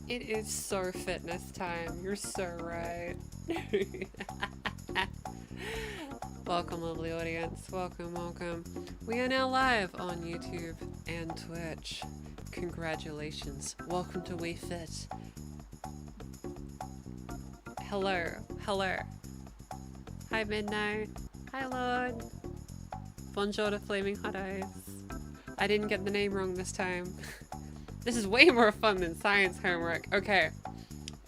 It is so fitness time. You're so right. Welcome, lovely audience. Welcome, welcome. We are now live on YouTube and Twitch. Congratulations. Welcome to Wii Fit. Hello, hello. Hi, Midnight. Hi, Lord. Bonjour to Flaming Hot Eyes. I didn't get the name wrong this time. This is way more fun than science homework. Okay.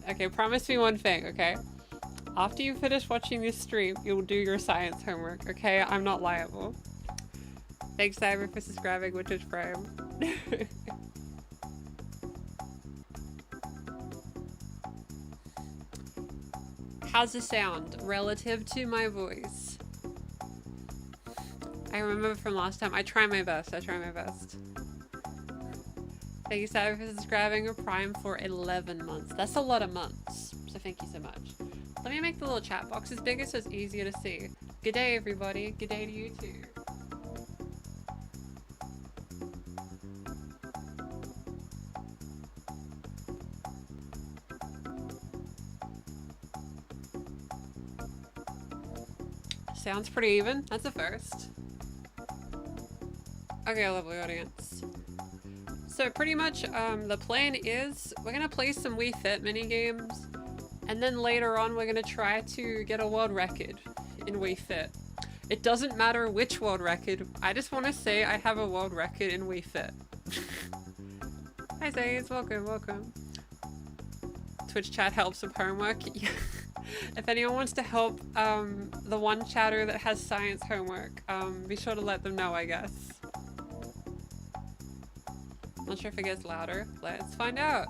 Okay, promise me one thing, okay? After you finish watching this stream, you'll do your science homework, okay? I'm not liable. Thanks, Cyber, for subscribing with Twitch Prime. How's the sound relative to my voice? I remember from last time. I try my best. I try my best. Thank you, Cyber, for subscribing with Prime for 11 months. That's a lot of months, so thank you so much. Let me make the little chat boxes bigger so it's easier to see. Good day, everybody. Good day to you too. Sounds pretty even. That's a first. Okay, lovely audience. So pretty much the plan is we're gonna play some Wii Fit mini games, and then later on we're gonna try to get a world record in Wii Fit. It doesn't matter which world record. I just want to say I have a world record in Wii Fit. Hi Zays, welcome, welcome. Twitch chat helps with homework. If anyone wants to help the one chatter that has science homework, be sure to let them know, I guess. Not sure if it gets louder. Let's find out.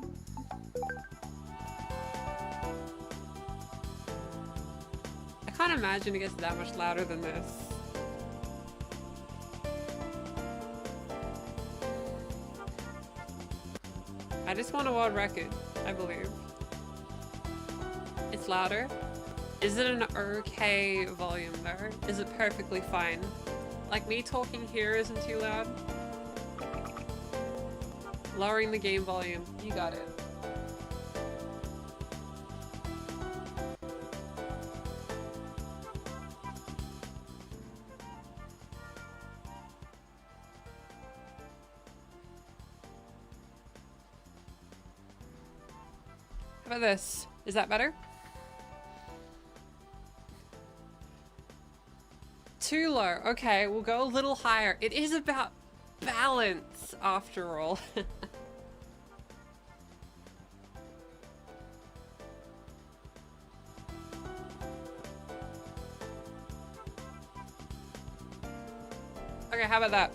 I can't imagine it gets that much louder than this. I just want a world record, I believe. It's louder. Is it an okay volume though? Is it perfectly fine? Like me talking here isn't too loud? Lowering the game volume. You got it. How about this? Is that better? Too low. Okay, we'll go a little higher. It is about balance after all. Okay, how about that?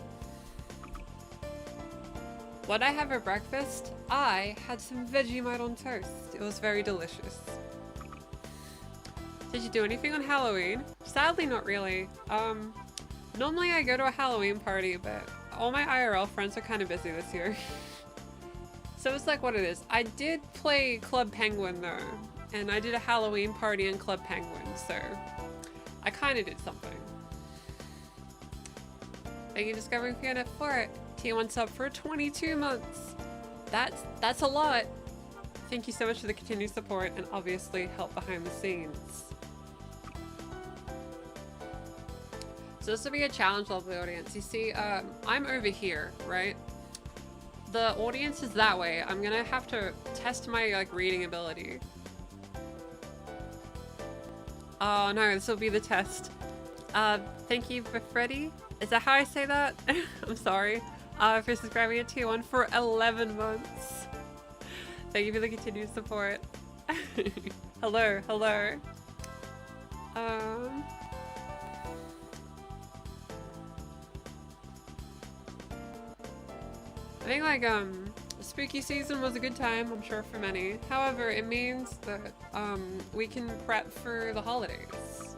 What did I have for breakfast? I had some Vegemite on toast. It was very delicious. Did you do anything on Halloween? Sadly, not really. Normally I go to a Halloween party, but all my IRL friends are kind of busy this year. So it's like what it is. I did play Club Penguin though, and I did a Halloween party in Club Penguin, so I kind of did something. Thank you, Discovering Fiona, for it. T1 sub for 22 months. That's a lot. Thank you so much for the continued support and obviously help behind the scenes. So this will be a challenge, lovely audience. You see, I'm over here, right? The audience is that way. I'm gonna have to test my reading ability. Oh no, this will be the test. Thank you for Freddy. Is that how I say that? I'm sorry. For subscribing to Tier 1 for 11 months. Thank you for the continued support. Hello, hello. I think spooky season was a good time, I'm sure for many. However, it means that we can prep for the holidays,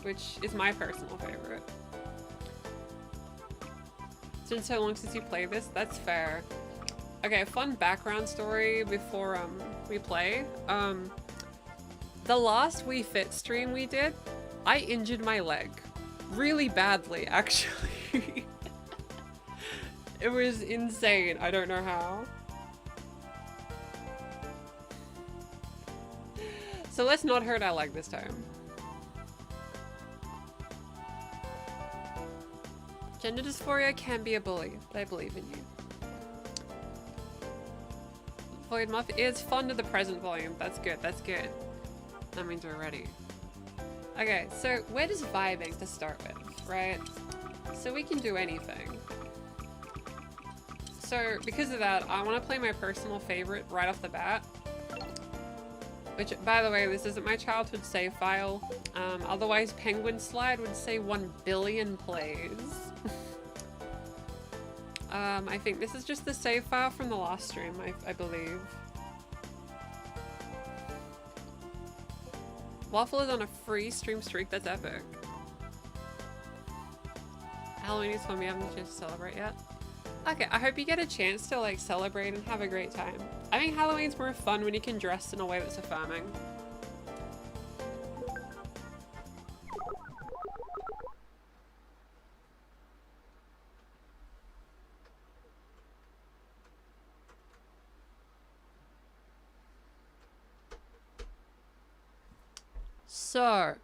which is my personal favorite. It's been so long since you played this, that's fair. Okay, fun background story before we play. The last Wii Fit stream we did, I injured my leg. Really badly, actually. It was insane, I don't know how. So let's not hurt our leg this time. Gender dysphoria can be a bully, but I believe in you. Void Muff is fond of the present volume. That's good, that's good. That means we're ready. Okay, so we're just vibing to start with, right? So we can do anything. So because of that, I want to play my personal favorite right off the bat. Which, by the way, this isn't my childhood save file. Otherwise, Penguin Slide would say 1 billion plays. I think this is just the save file from the last stream, I believe. Waffle is on a free stream streak, that's epic. Halloween is fun, we haven't had a chance to celebrate yet. Okay, I hope you get a chance to like celebrate and have a great time. I think Halloween's more fun when you can dress in a way that's affirming. So,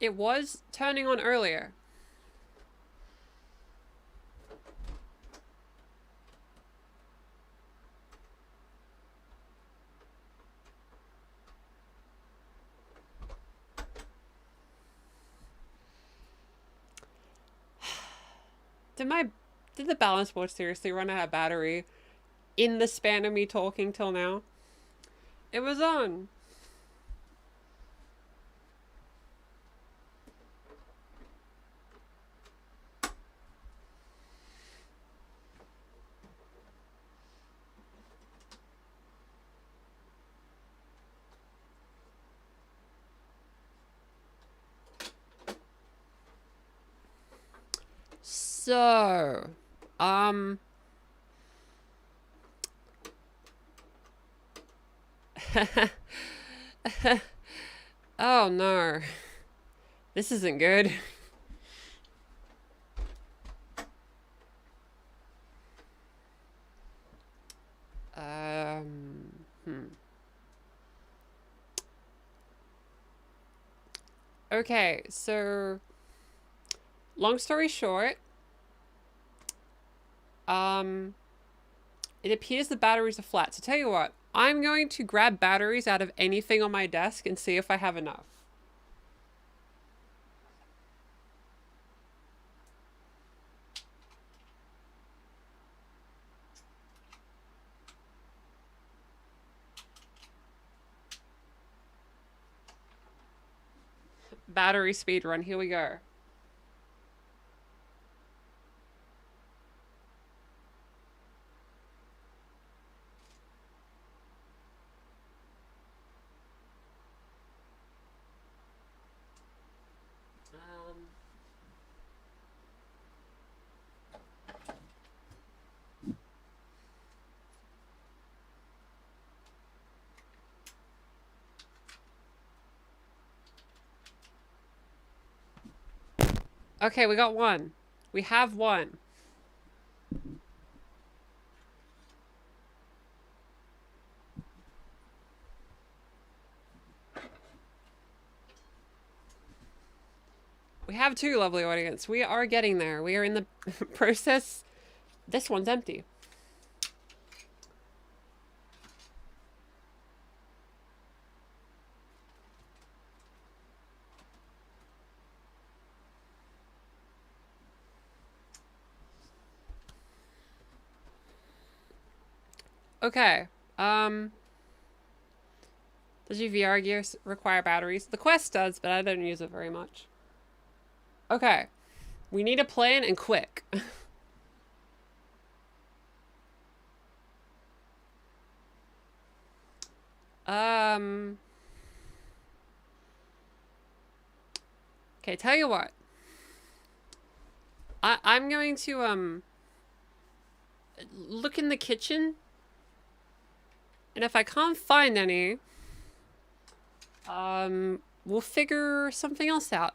it was turning on earlier. Did the balance board seriously run out of battery in the span of me talking till now? It was on. So, oh no. This isn't good. Okay, so long story short, it appears the batteries are flat. So tell you what, I'm going to grab batteries out of anything on my desk and see if I have enough. Battery speed run, here we go. Okay, we got one. We have one. We have two, lovely audience. We are getting there. We are in the process. This one's empty. Okay. Does your VR gear require batteries? The Quest does, but I don't use it very much. Okay. We need a plan and quick. Okay, tell you what. I'm going to, look in the kitchen. And if I can't find any, we'll figure something else out.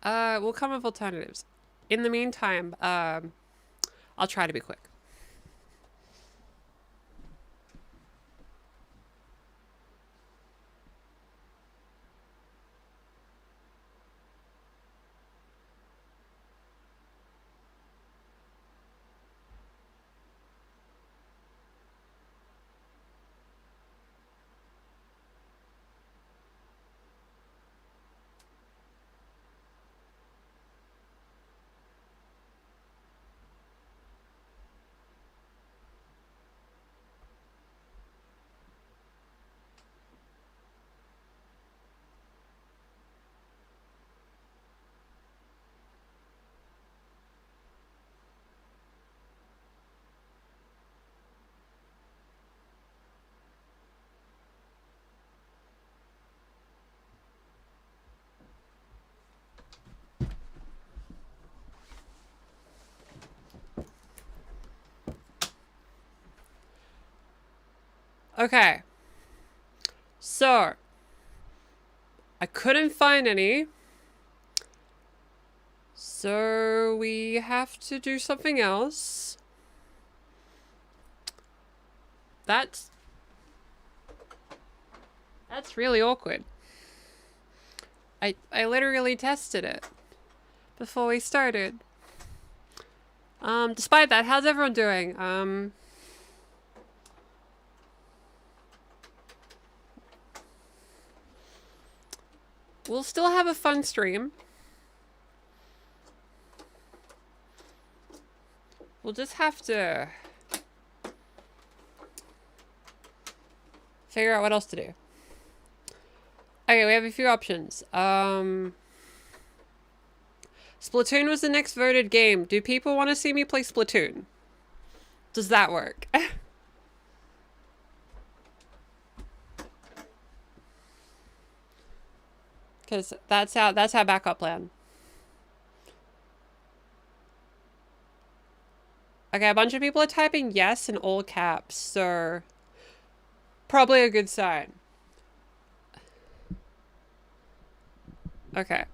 We'll come up with alternatives. In the meantime, I'll try to be quick. Okay. So, I couldn't find any. So, we have to do something else. That's really awkward. I literally tested it before we started. Despite that, how's everyone doing? We'll still have a fun stream. We'll just have to figure out what else to do. Okay, we have a few options. Splatoon was the next voted game. Do people want to see me play Splatoon? Does that work? Because that's our backup plan. Okay, a bunch of people are typing yes in all caps, so probably a good sign. Okay.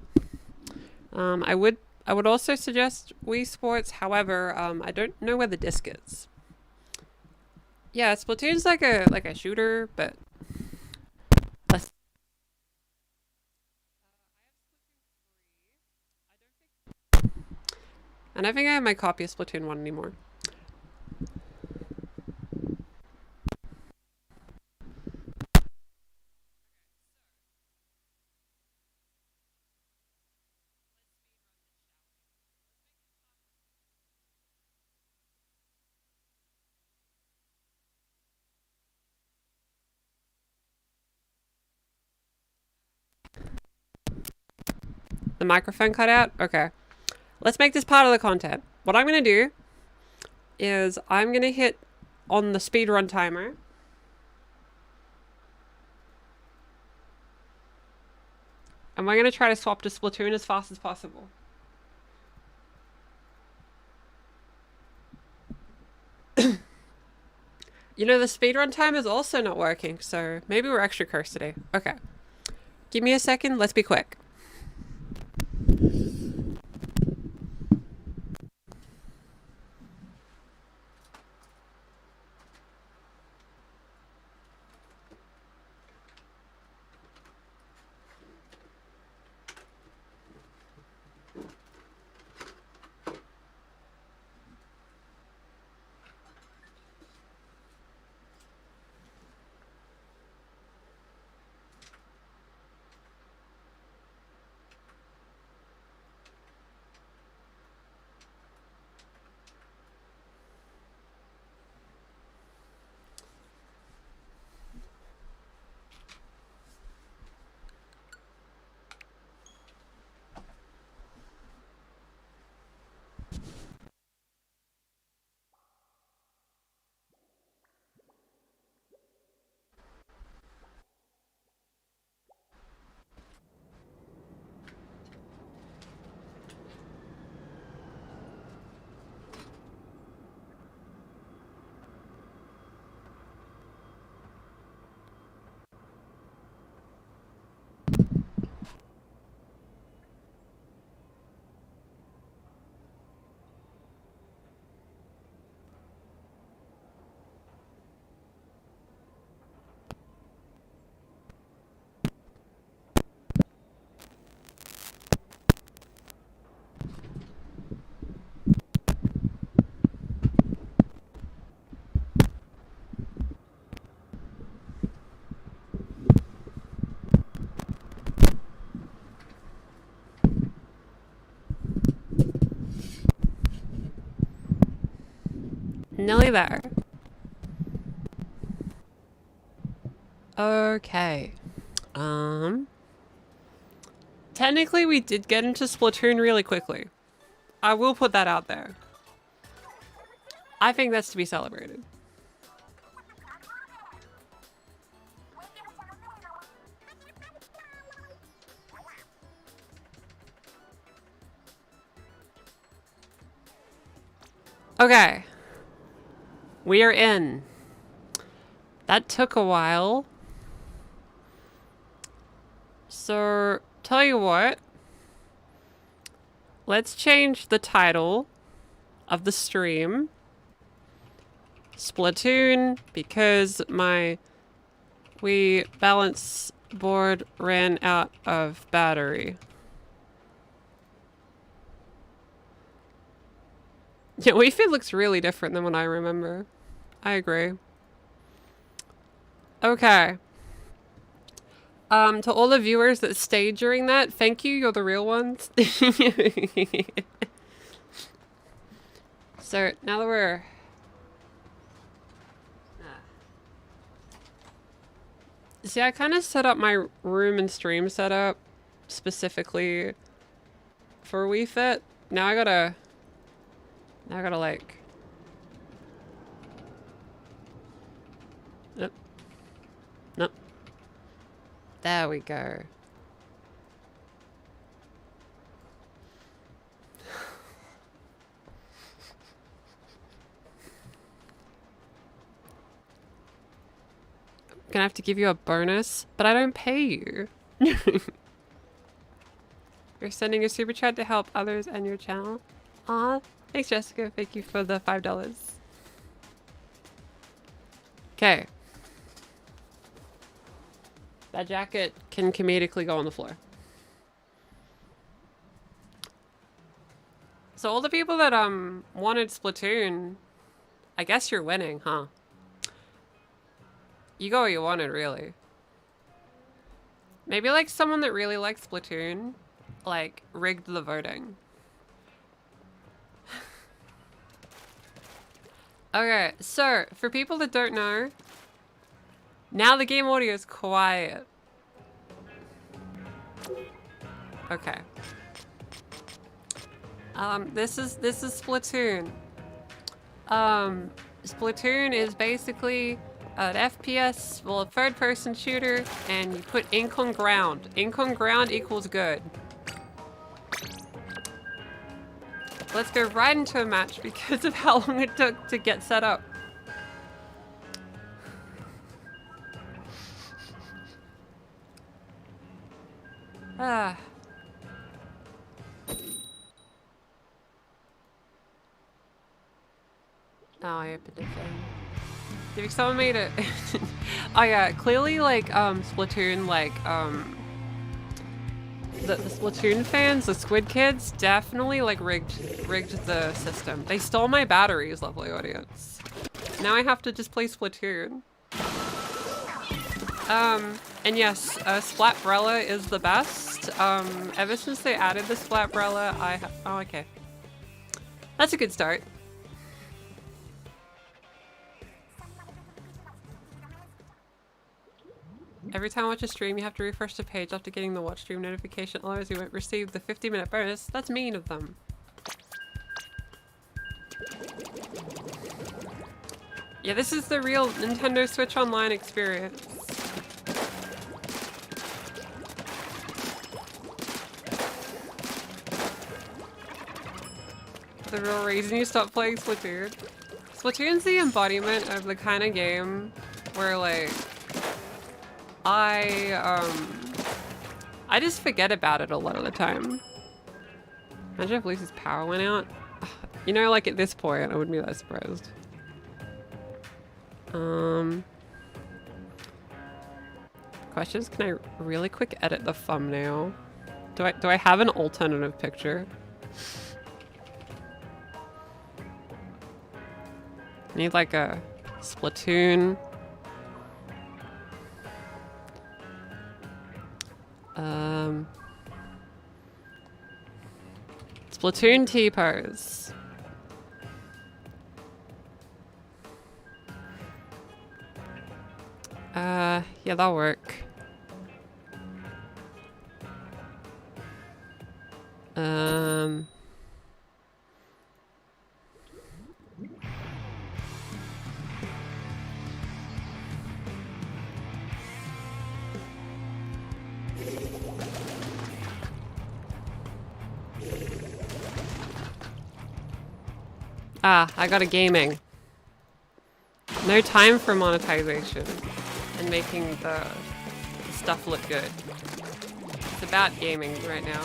I would also suggest Wii Sports. However, I don't know where the disc is. Yeah, Splatoon's like a shooter, but less. And I think I have my copy of Splatoon 1 anymore. The microphone cut out? Okay. Let's make this part of the content. What I'm going to do is I'm going to hit on the speedrun timer. And we're going to try to swap to Splatoon as fast as possible. You know, the speedrun time is also not working, so maybe we're extra cursed today. Okay. Give me a second. Let's be quick. Nearly there. Okay. Technically, we did get into Splatoon really quickly. I will put that out there. I think that's to be celebrated. Okay. We are in. That took a while. So, tell you what. Let's change the title of the stream. Splatoon, because my Wii balance board ran out of battery. Yeah, Wii Fit looks really different than what I remember. I agree. Okay. To all the viewers that stayed during that, thank you, you're the real ones. So, now that we're... See, I kind of set up my room and stream setup specifically for Wii Fit. Now I gotta like... Nope. Nope. There we go. I'm gonna have to give you a bonus, but I don't pay you. You're sending a super chat to help others and your channel. Aw, thanks Jessica. Thank you for the $5. Okay. That jacket can comedically go on the floor. So all the people that wanted Splatoon, I guess you're winning, huh? You got what you wanted, really. Maybe like someone that really likes Splatoon, like rigged the voting. Okay, so for people that don't know, now the game audio is quiet. Okay. This is Splatoon. Splatoon is basically an FPS, well, a third-person shooter, and you put ink on ground. Ink on ground equals good. Let's go right into a match because of how long it took to get set up. Ah. Oh, I opened it then. If someone made it. Oh yeah, clearly like Splatoon, like the Splatoon fans, the Squid Kids, definitely like rigged the system. They stole my batteries, lovely audience. Now I have to just play Splatoon. And yes, Splatbrella is the best. Ever since they added the Splatbrella, oh okay. That's a good start. Every time I watch a stream, you have to refresh the page after getting the watch stream notification, otherwise you won't receive the 50-minute bonus. That's mean of them. Yeah, this is the real Nintendo Switch Online experience. The real reason you stopped playing Splatoon. Splatoon's the embodiment of the kind of game where like I just forget about it a lot of the time. Imagine if Lisa's power went out. You know, like at this point, I wouldn't be that surprised. Questions? Can I really quick edit the thumbnail? Do I have an alternative picture? I need like a Splatoon. Splatoon T-pose. Yeah, that'll work. Ah, I got a gaming. No time for monetization and making the stuff look good. It's about gaming right now.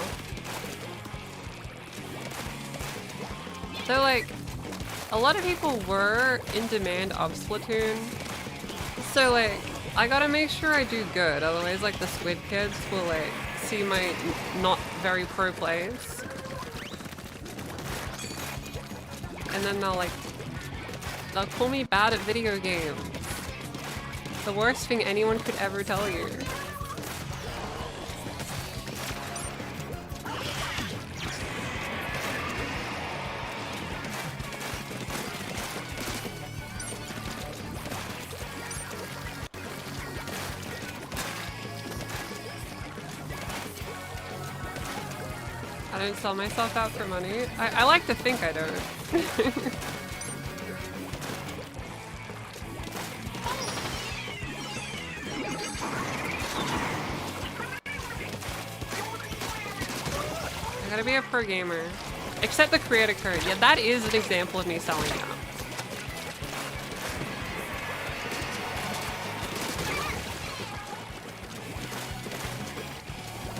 So like, a lot of people were in demand of Splatoon. So like, I gotta make sure I do good, otherwise like the Squid Kids will like see my not very pro plays. And then they'll call me bad at video games. The worst thing anyone could ever tell you. I don't sell myself out for money. I like to think I don't. I gotta be a pro gamer. Except the creator code. Yeah, that is an example of me selling out.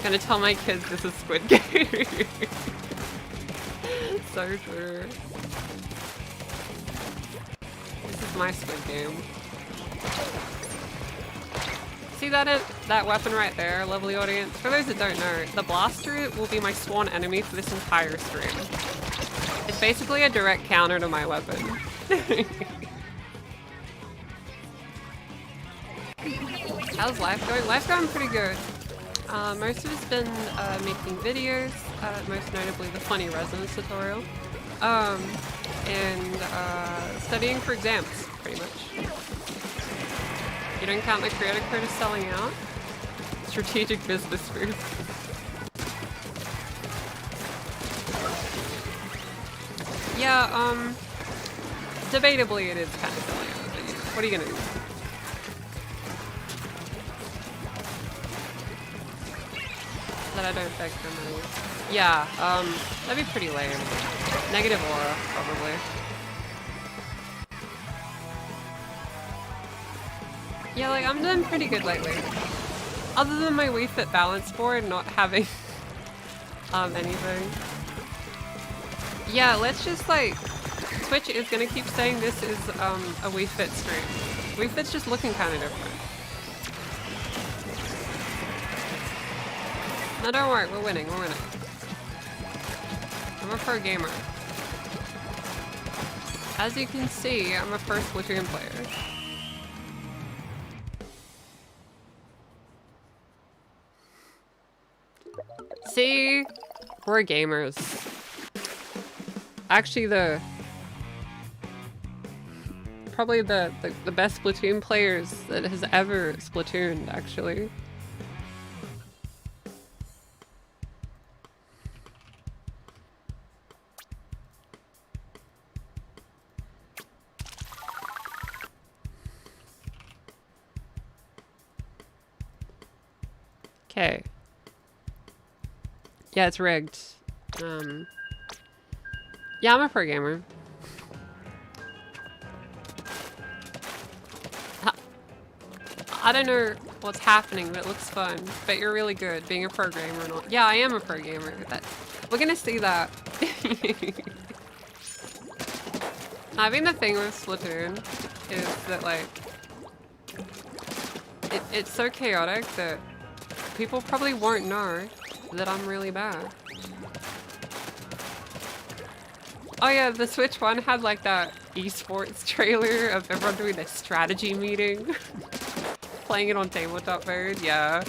Gonna tell my kids this is Squid Game. So true. This is my Squid Game. See that weapon right there, lovely audience? For those that don't know, the blaster will be my spawn enemy for this entire stream. It's basically a direct counter to my weapon. How's life going? Life's going pretty good. Most of it's been making videos, most notably the funny resonance tutorial, and studying for exams, pretty much. You don't count the creator code as selling out? Strategic business move. Yeah, debatably it is kind of selling out, but what are you gonna do? That I don't beg for money. Yeah, that'd be pretty lame. Negative aura, probably. Yeah, like, I'm doing pretty good lately. Other than my Wii Fit balance board not having, anything. Yeah, let's just, like, Twitch is gonna keep saying this is, a Wii Fit stream. Wii Fit's just looking kinda different. No, don't worry, we're winning, we're winning. I'm a pro gamer. As you can see, I'm a pro Splatoon player. See? We're gamers. Actually, probably the best Splatoon players that has ever Splatooned, actually. Okay. Yeah, it's rigged. Yeah, I'm a pro gamer. I don't know what's happening, but it looks fun. Bet you're really good being a pro gamer or not. Yeah, I am a pro gamer. We're gonna see that. I think the thing with Splatoon is that, like, it's so chaotic that people probably won't know that I'm really bad. Oh yeah, the Switch one had like that esports trailer of everyone doing a strategy meeting. Playing it on tabletop mode, yeah.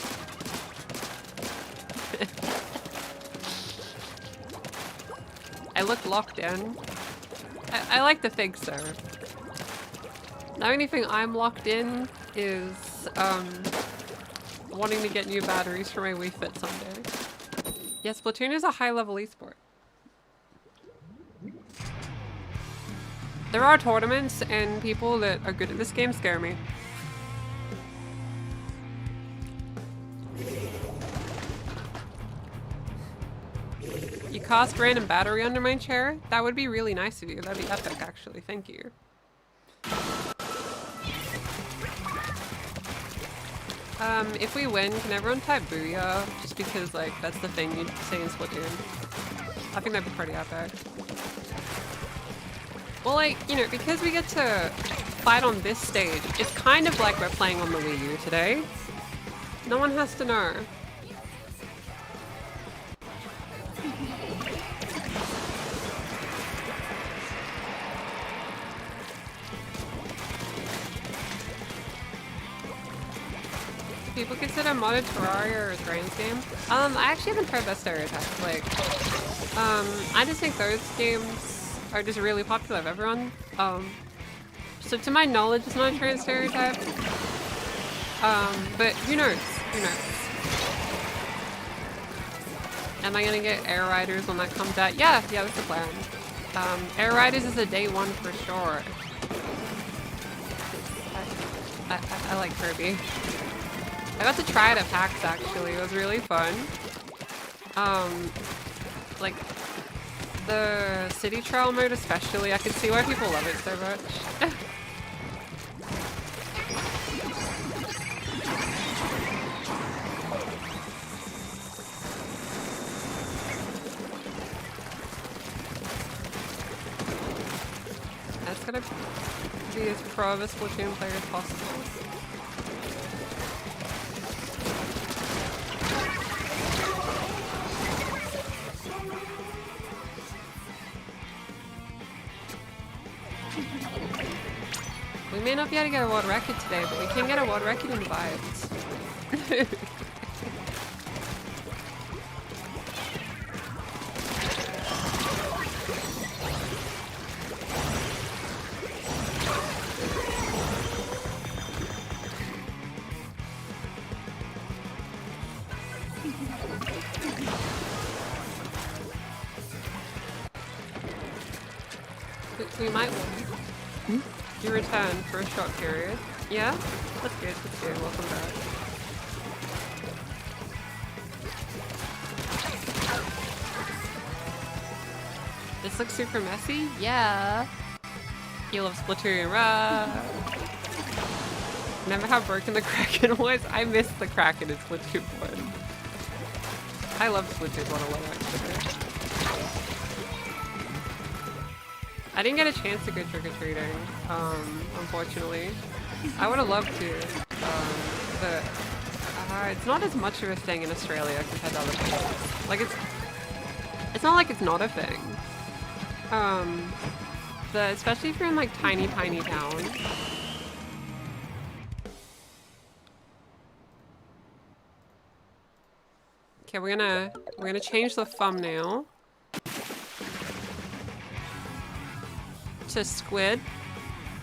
I look locked in. I like to think so. The only thing I'm locked in is, wanting to get new batteries for my Wii Fit someday. Yeah, Splatoon is a high-level esport. There are tournaments, and people that are good at this game scare me. You cast random battery under my chair? That would be really nice of you. That'd be epic, actually. Thank you. If we win, can everyone type booyah? Just because, like, that's the thing you'd say in Splatoon. I think that'd be pretty epic. Well, like, you know, because we get to fight on this stage, it's kind of like we're playing on the Wii U today. No one has to know. People consider modded Terraria a Dragon's game? I actually haven't heard that stereotype. Like, I just think those games are just really popular with everyone. So to my knowledge, it's not a trans stereotype. But who knows? Who knows? Am I gonna get Air Riders when that comes out? Yeah, that's the plan. Air Riders is a day one for sure. I like Kirby. I got to try it at PAX actually, it was really fun. Like, the city trail mode especially, I can see why people love it so much. That's gonna be as pro of a Splatoon player as possible. We may not be able to get a world record today, but we can get a world record in vibes. We might win. You return for a short period. Yeah? That's good, that's good. Welcome back. This looks super messy? Yeah. You love Splatoon, rah! Remember how broken the Kraken was? I missed the Kraken in Splatoon 1. I love Splatoon 1 a lot, actually. I didn't get a chance to go trick-or-treating, unfortunately. I would have loved to, but it's not as much of a thing in Australia compared to other places. Like, it's not like it's not a thing. But especially if you're in, like, tiny towns. Okay, we're gonna change the thumbnail to Squid,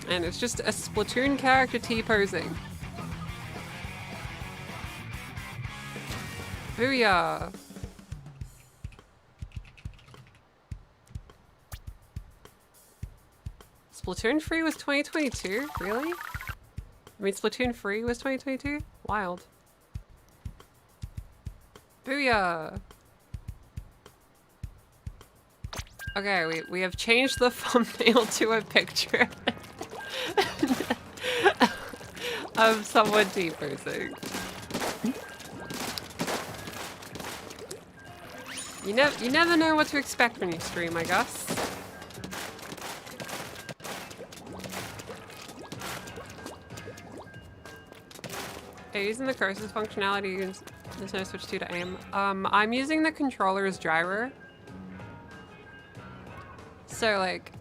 and it's just a Splatoon character T-posing. Booyah! Splatoon 3 was 2022? Really? I mean, Splatoon 3 was 2022? Wild. Booyah! Okay, we have changed the thumbnail to a picture of someone T-posing. You never know what to expect when you stream, I guess. Okay, using the curses functionality, there's no switch to aim. I'm using the controller's gyro. So, like,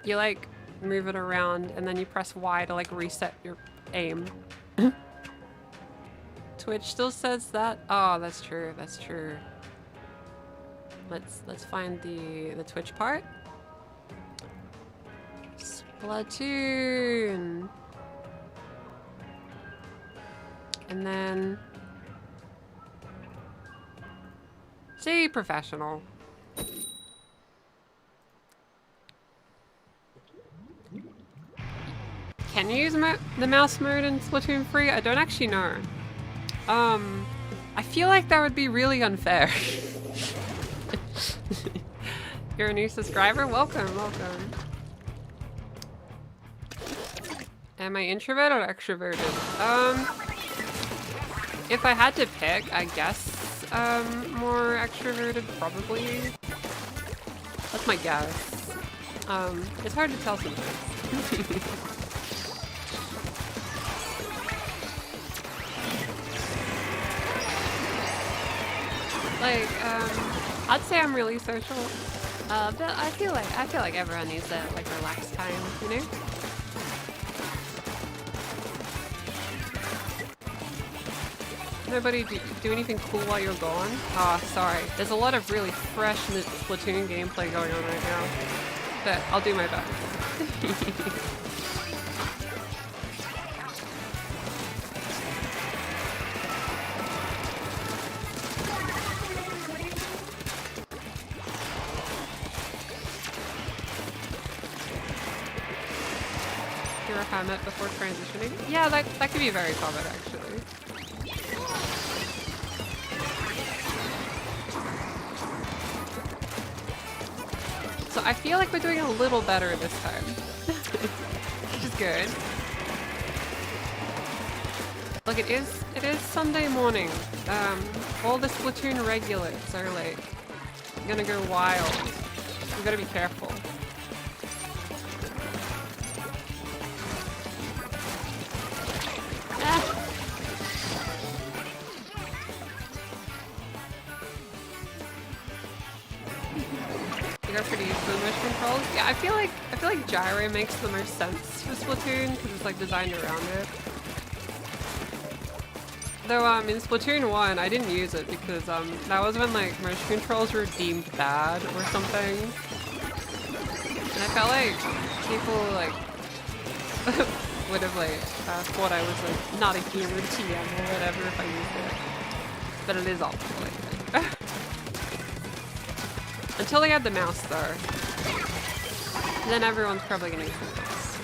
you, like, move it around, and then you press Y to, like, reset your aim. Twitch still says that? Oh, that's true, that's true. Let's find the Twitch part. Splatoon! And then... say professional. Can you use the mouse mode in Splatoon 3? I don't actually know. I feel like that would be really unfair. You're a new subscriber? Welcome, welcome. Am I introverted or extroverted? if I had to pick, I guess more extroverted probably. That's my guess. It's hard to tell sometimes. Like, I'd say I'm really social, but I feel like everyone needs that like relaxed time, you know? Nobody do anything cool while you're gone? Ah, sorry. There's a lot of really fresh Splatoon gameplay going on right now, but I'll do my best. You're a hermit before transitioning? Yeah, that could be very common actually. So I feel like we're doing a little better this time, which is good. Look, it is Sunday morning. All the Splatoon regulars are like gonna go wild. We gotta be careful. For these movement controls. Yeah, I feel like gyro makes the most sense for Splatoon because it's like designed around it. Though in Splatoon 1 I didn't use it because that was when like motion controls were deemed bad or something. And I felt like people like would have like thought I was like not a gamer TM or whatever if I used it. But it is optional, I think. Until they add the mouse though. Then everyone's probably gonna use the mouse.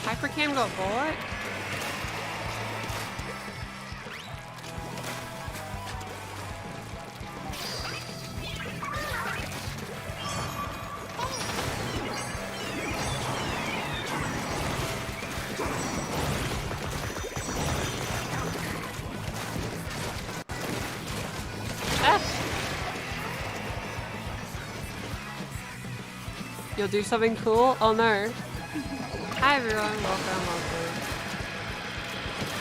Hypercam got bought? You'll do something cool? Oh no. Hi everyone, welcome.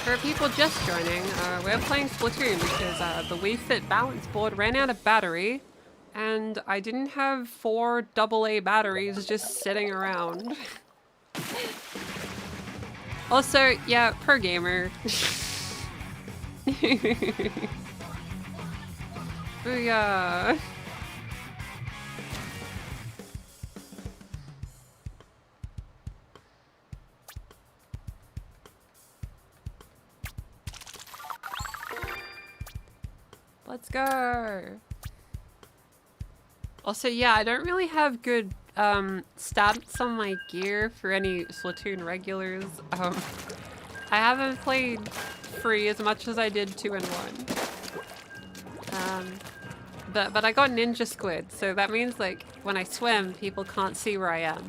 For people just joining, we're playing Splatoon because the Wii Fit balance board ran out of battery and I didn't have 4 AA batteries just sitting around. Also, yeah, per gamer. Booyah. Let's go. Also, yeah, I don't really have good stats on my gear for any Splatoon regulars. I haven't played free as much as I did 2 and 1. But I got Ninja Squid, so that means like when I swim, people can't see where I am.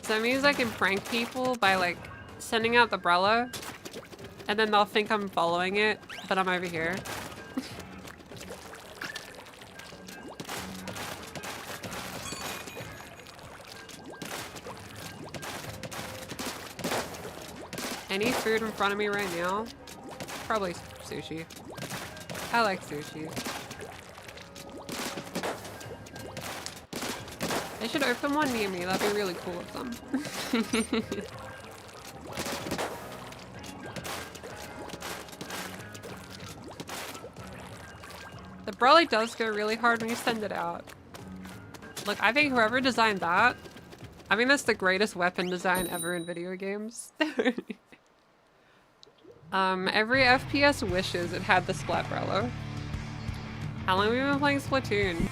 So it means I can prank people by like sending out the umbrella. And then they'll think I'm following it, but I'm over here. Any food in front of me right now? Probably sushi. I like sushi. They should open one near me, that'd be really cool of them. The brolly does go really hard when you send it out. Look, I think whoever designed that, I mean that's the greatest weapon design ever in video games. Every FPS wishes it had the Splatbrella. How long have we been playing Splatoon?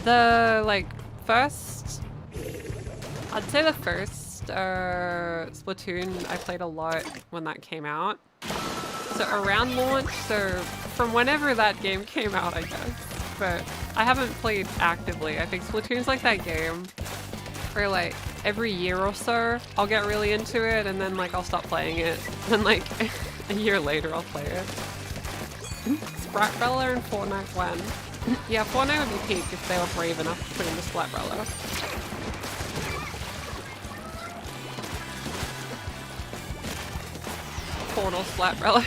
The, like, first... I'd say the first Splatoon, I played a lot when that came out. So around launch, so from whenever that game came out, I guess. But I haven't played actively. I think Splatoon's like that game where like every year or so I'll get really into it and then like I'll stop playing it. And like a year later I'll play it. Splatbrella and Fortnite when? Yeah, Fortnite would be peak if they were brave enough to put in the Splatbrella. Portal Splatbrella.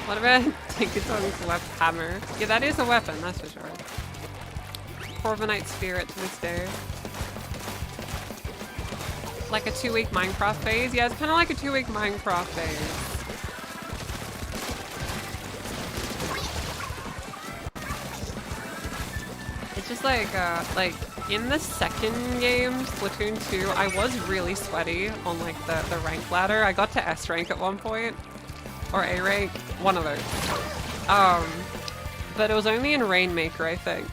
What about Tinkatong's left hammer? Yeah, that is a weapon, that's for sure. Corviknight spirit to this day. Like a 2-week Minecraft phase? Yeah, it's kind of like a 2-week Minecraft phase. It's just like in the second game, Splatoon 2, I was really sweaty on like the rank ladder. I got to S rank at one point. Or A rank, one of those. But it was only in Rainmaker, I think.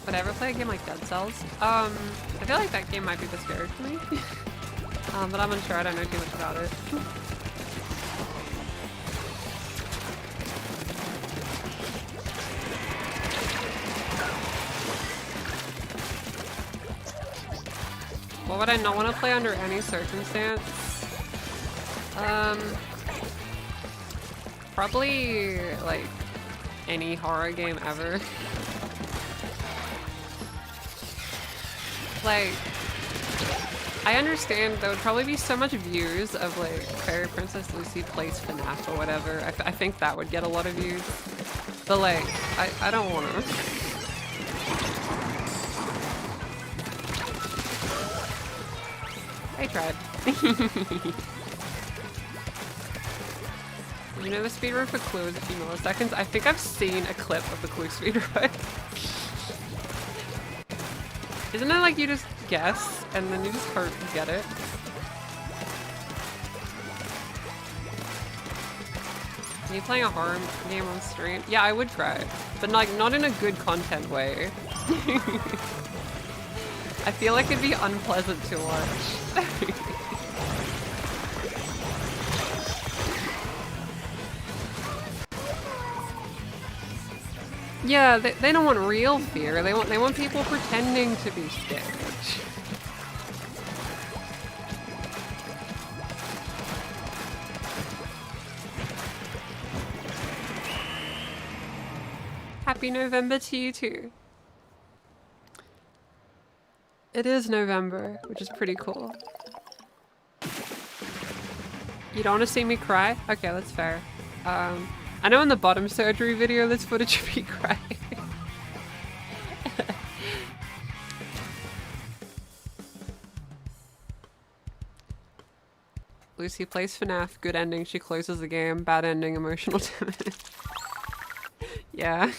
Would I ever play a game like Dead Cells? I feel like that game might be the scary for me. But I'm unsure, I don't know too much about it. What would I not want to play under any circumstance? Probably like any horror game ever. Like, I understand there would probably be so much views of like Fairy Princess Lucy plays FNAF or whatever. I think that would get a lot of views. But like, I don't want to. I tried. You know the speedrun for Clue is a few milliseconds? I think I've seen a clip of the Clue speedrun. Isn't it like you just guess and then you just hope you get it? Are you playing a horror game on stream? Yeah, I would try it, but like not in a good content way. I feel like it'd be unpleasant to watch. Yeah, they don't want real fear. They want people pretending to be scared. Happy November to you too. It is November, which is pretty cool. You don't want to see me cry? Okay, that's fair. I know in the bottom surgery video there's footage of me crying. Lucy plays FNAF, good ending, she closes the game, bad ending, emotional damage. Yeah.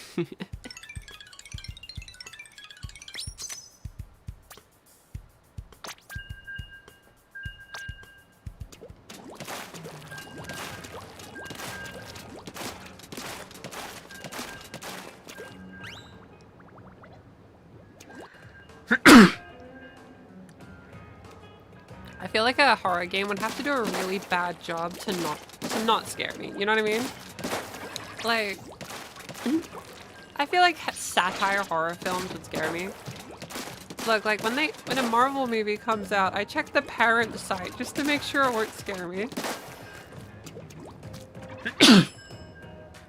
I feel like a horror game would have to do a really bad job to not scare me. You know what I mean? Like, I feel like satire horror films would scare me. Look, like when a Marvel movie comes out, I check the parent site just to make sure it won't scare me.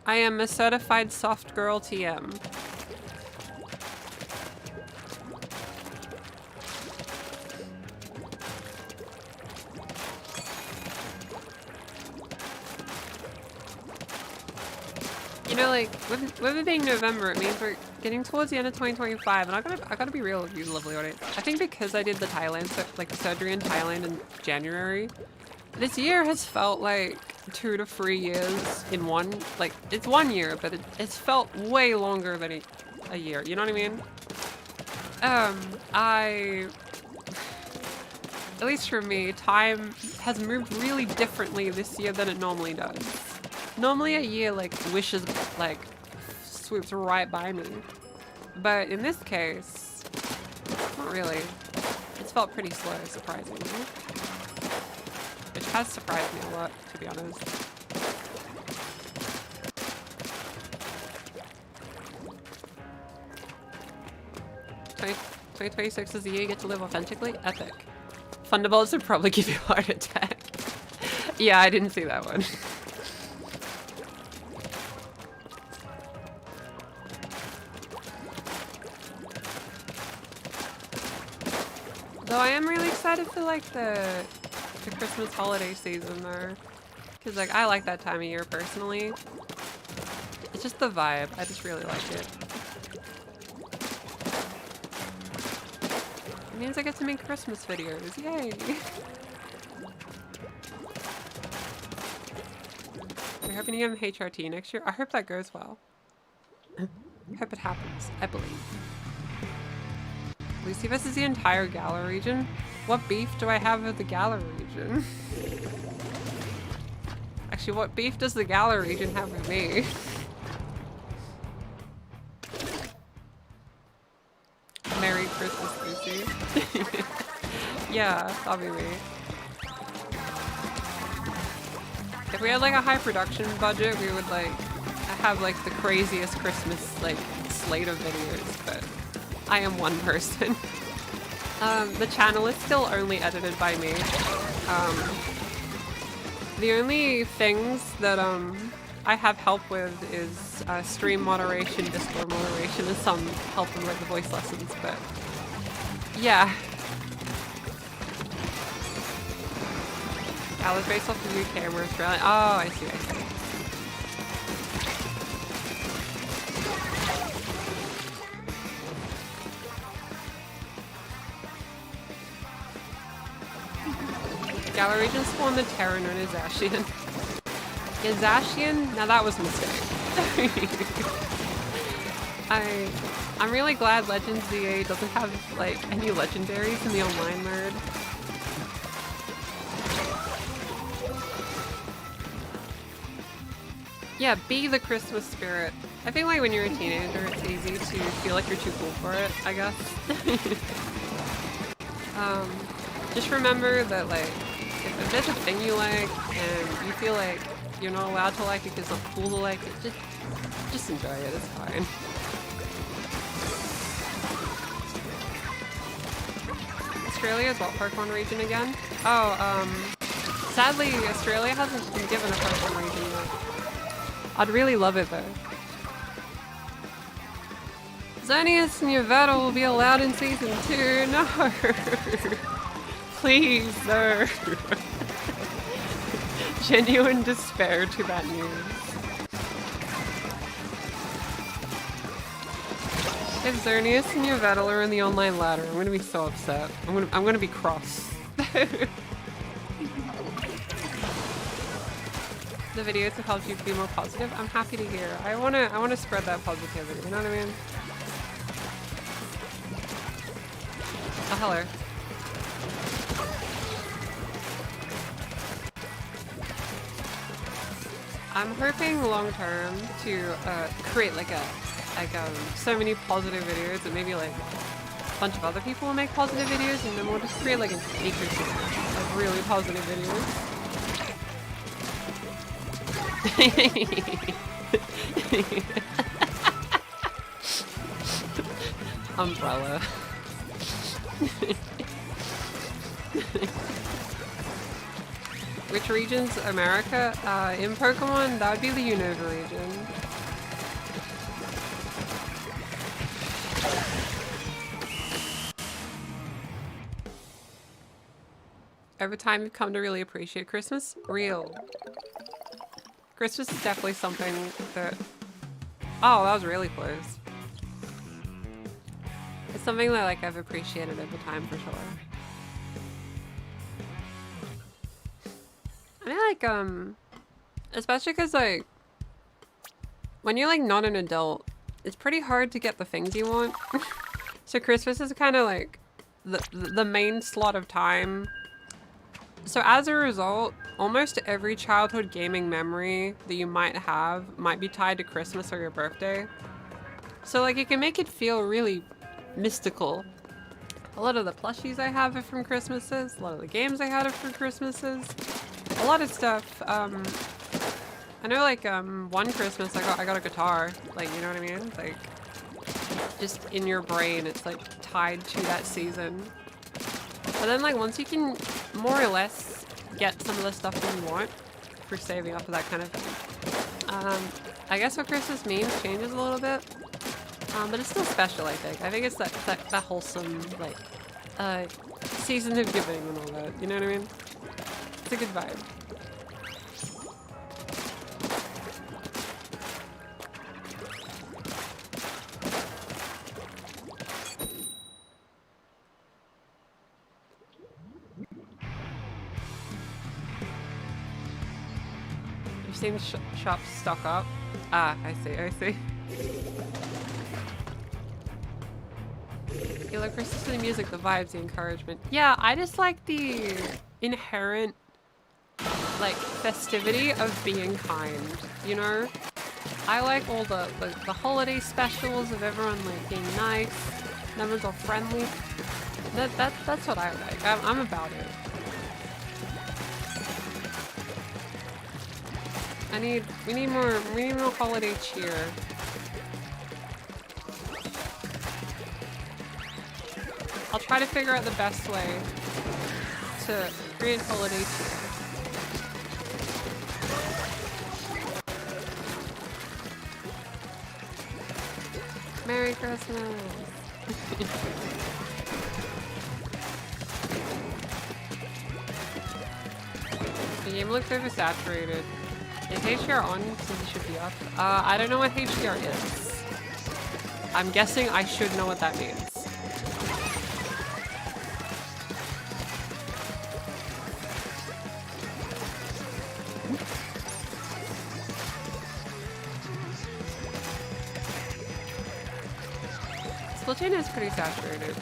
I am a certified soft girl TM. You know, like, with it being November, it means we're getting towards the end of 2025, and I gotta be real with you, lovely audience. I think because I did the Thailand, like the surgery in Thailand in January, this year has felt like 2 to 3 years in one. Like, it's 1 year, but it's felt way longer than a year. You know what I mean? at least for me, time has moved really differently this year than it normally does. Normally a year like wishes, like swoops right by me. But in this case, not really. It's felt pretty slow, surprisingly. Which has surprised me a lot, to be honest. Okay. 2026 is the year you get to live authentically? Epic. Thunderbolts would probably give you a heart attack. Yeah, I didn't see that one. Though I am really excited for like the Christmas holiday season though. Cause like I like that time of year personally. It's just the vibe. I just really like it. It means I get to make Christmas videos. Yay! We're hoping to get an HRT next year. I hope that goes well. I hope it happens. I believe. Lucy versus the entire Galar region? What beef do I have with the Galar region? Actually, what beef does the Galar region have with me? Merry Christmas, Lucy. Yeah, that'll be me. If we had like a high production budget, we would like have like the craziest Christmas like slate of videos, but I am one person. The channel is still only edited by me. The only things that I have help with is stream moderation, Discord moderation, and some help with like the voice lessons, but yeah. I was based off the UK and we're Australian. Oh, I see, I see. Galar region spawned the terror known as Zashian. Yeah, Zashian? Now that was a mistake. I'm really glad Legends ZA doesn't have like any legendaries in the online mode. Yeah, be the Christmas spirit. I think like when you're a teenager, it's easy to feel like you're too cool for it, I guess. Just remember that like, if there's a thing you like and you feel like you're not allowed to like it because it's not cool to like it, just enjoy it, it's fine. Australia's what Pokemon region again? Oh, sadly Australia hasn't been given a Pokemon region yet. I'd really love it though. Xerneas and Yveltal will be allowed in season 2. No! Please, no. Genuine despair to that news. If Xerneas and Yveltal are in the online ladder, I'm gonna be so upset. I'm gonna be cross. The videos have helped you be more positive. I'm happy to hear. I wanna spread that positivity. You know what I mean? Oh, hello. I'm hoping long term to create like so many positive videos that maybe like a bunch of other people will make positive videos, and then we'll just create like an ecosystem of really positive videos. Umbrella. Which region's America? In Pokemon, that would be the Unova region. Over time, you've come to really appreciate Christmas. Real. Christmas is definitely something that... Oh, that was really close. It's something that like I've appreciated over time for sure. I mean, like, especially because, like, when you're, like, not an adult, it's pretty hard to get the things you want. So Christmas is kind of, like, the main slot of time So as a result, almost every childhood gaming memory that you might have might be tied to Christmas or your birthday. So like it can make it feel really mystical. A lot of the plushies I have are from Christmases. A lot of the games I had are from Christmases. A lot of stuff. I know like one Christmas I got a guitar. Like, you know what I mean? Like just in your brain, it's like tied to that season. But then like once you can more or less get some of the stuff that you want for saving up for that kind of thing. I guess what Christmas means changes a little bit. But it's still special, I think. I think it's that wholesome, like, season of giving and all that. You know what I mean? It's a good vibe. You've seen shops stock up? Ah, I see, I see. You like Christmas to the music, the vibes, the encouragement. Yeah, I just like the inherent, like, festivity of being kind, you know? I like all the holiday specials of everyone, like, being nice, and everyone's all friendly. That's what I like. I'm about it. We need more holiday cheer. I'll try to figure out the best way to create holiday cheer. Merry Christmas! The game looks oversaturated. Is HDR on since it should be up? I don't know what HDR is. I'm guessing I should know what that means. Splatoon is pretty saturated.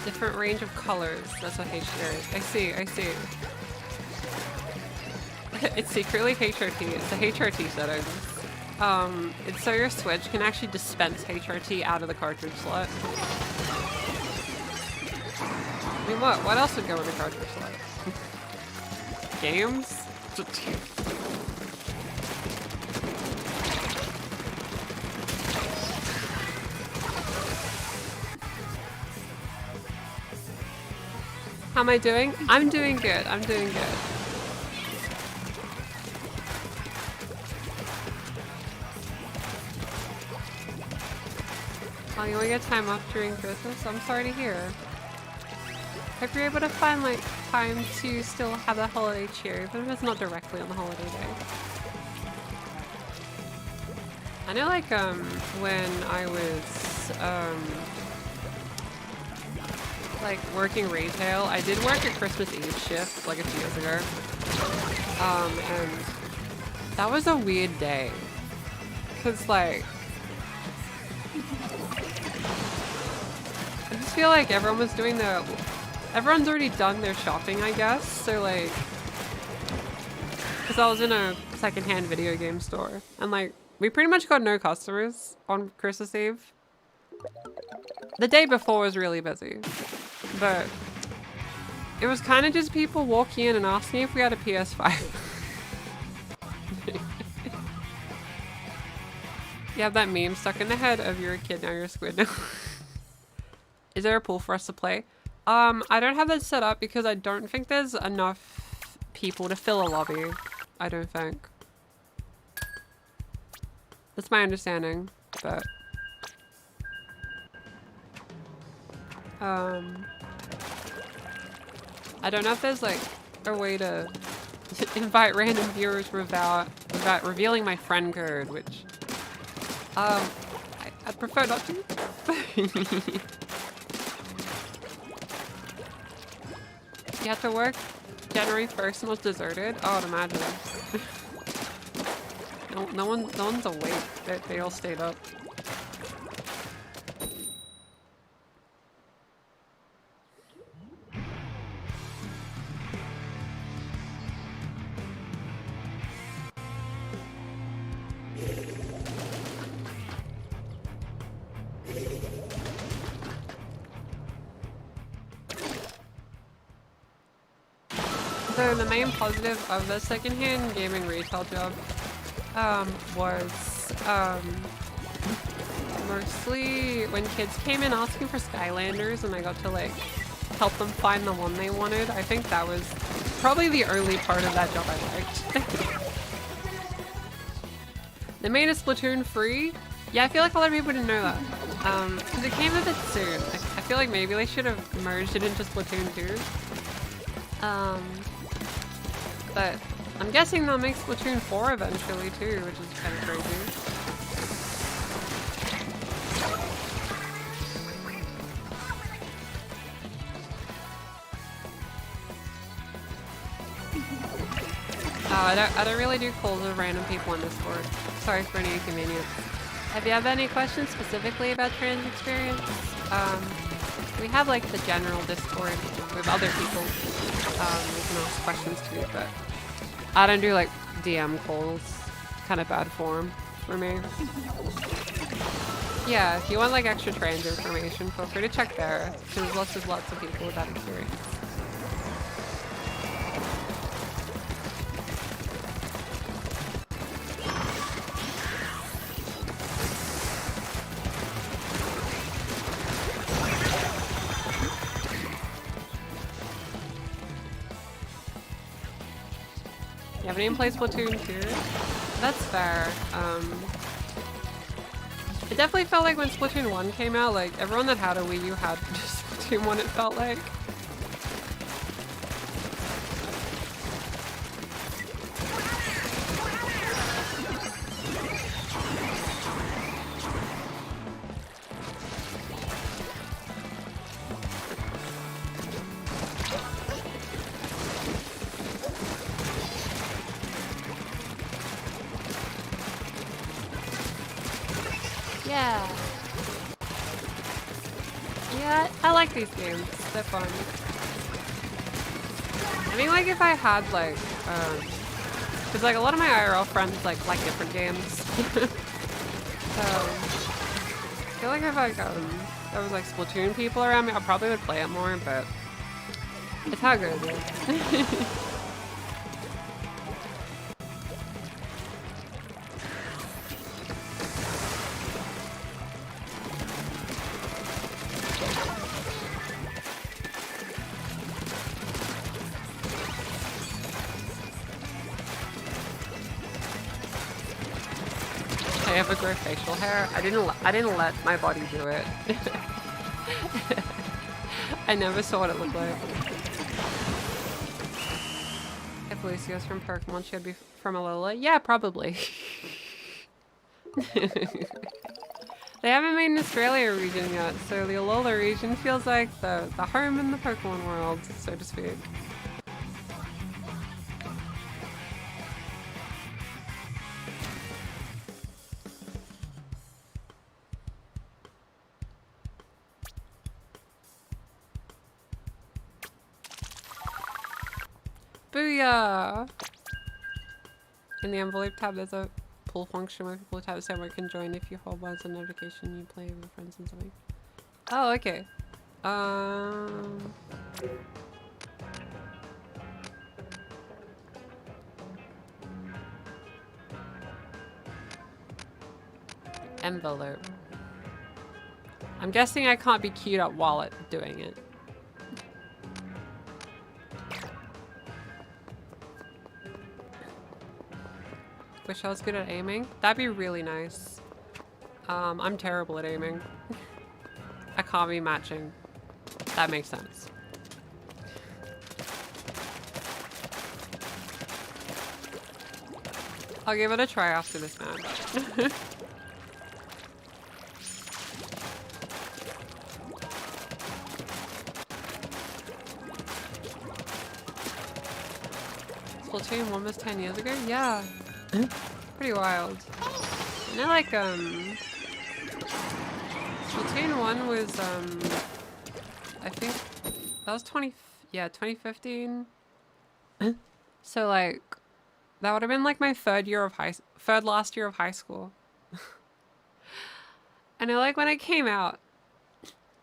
Different range of colors. That's what HDR is. I see, I see. It's secretly HRT. It's the HRT settings. It's so your Switch can actually dispense HRT out of the cartridge slot. I mean, what else would go in the cartridge slot? Games? How am I doing? I'm doing good. I'm doing good. Oh, you only get time off during Christmas? I'm sorry to hear. Hope you're able to find like time to still have that holiday cheer, even if it's not directly on the holiday day. I know like when I was like working retail, I did work a Christmas Eve shift like a few years ago. And that was a weird day. Cause like I just feel like everyone was doing everyone's already done their shopping, I guess. So like, cause I was in a secondhand video game store and like, we pretty much got no customers on Christmas Eve. The day before was really busy, but it was kind of just people walking in and asking if we had a PS5. You have that meme stuck in the head of you're a kid, now you're a squid now. Is there a pool for us to play? I don't have that set up because I don't think there's enough people to fill a lobby. I don't think. That's my understanding, but... I don't know if there's like a way to invite random viewers without revealing my friend code, which I prefer not to. You had to work January 1st and was deserted? Oh, I'd imagine. no one's awake. They all stayed up. So the main positive of the secondhand gaming retail job was mostly when kids came in asking for Skylanders and I got to like help them find the one they wanted. I think that was probably the early part of that job I liked. They made a Splatoon free. Yeah, I feel like a lot of people didn't know that. Because it came a bit soon. I feel like maybe they should have merged it into Splatoon 2. But I'm guessing they'll make Splatoon 4 eventually too, which is kind of crazy. I don't really do calls with random people in Discord. Sorry for any inconvenience. Have you had any questions specifically about trans experience? We have like the general Discord with other people. We can ask questions too, but I don't do like DM calls. Kind of bad form for me. Yeah, if you want like extra trans information, feel free to check there. There's lots of people with that experience. You haven't even played Splatoon 2? That's fair. It definitely felt like when Splatoon 1 came out, like everyone that had a Wii U had just Splatoon 1, it felt like. I like these games. They're fun. I mean, like if I had like, cause like a lot of my IRL friends like different games. So I feel like if I there was like Splatoon people around me, I probably would play it more. But it's how good it is. I have a grow facial hair. I didn't let my body do it. I never saw what it looked like. If Lucio's from Pokemon, she'd be from Alola. Yeah, probably. They haven't made an Australia region yet, so the Alola region feels like the home in the Pokemon world, so to speak. Booyah! In the envelope tab, there's a pull function where people tap somewhere can join if you hold once a notification you play with friends and something. Oh, okay. Envelope. I'm guessing I can't be queued up while doing it. Wish I was good at aiming. That'd be really nice. I'm terrible at aiming. I can't be matching. That makes sense. I'll give it a try after this match. Splatoon 1 was 10 years ago? Yeah. Pretty wild. And I like, Splatoon 1 was, I think that was 2015. So like, that would have been like my third last year of high school. And I like when it came out,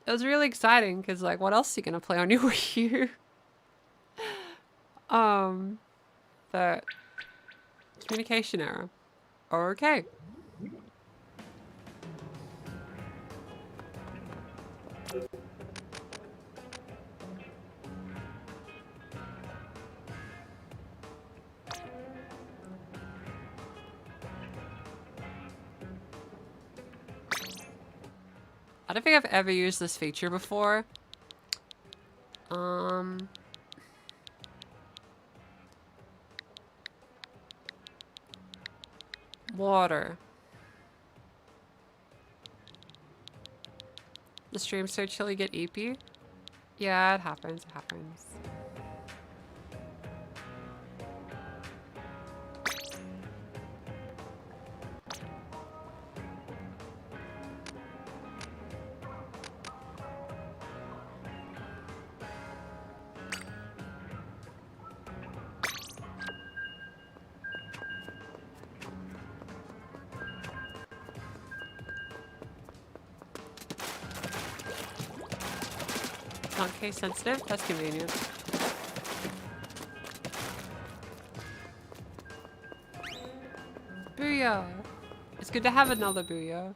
it was really exciting because like, what else are you gonna play on your Wii U? But communication error. Okay. I don't think I've ever used this feature before. Water. The stream's so chilly, get EP? Yeah, it happens, it happens. Not case sensitive? That's convenient. Booyah! It's good to have another booyah.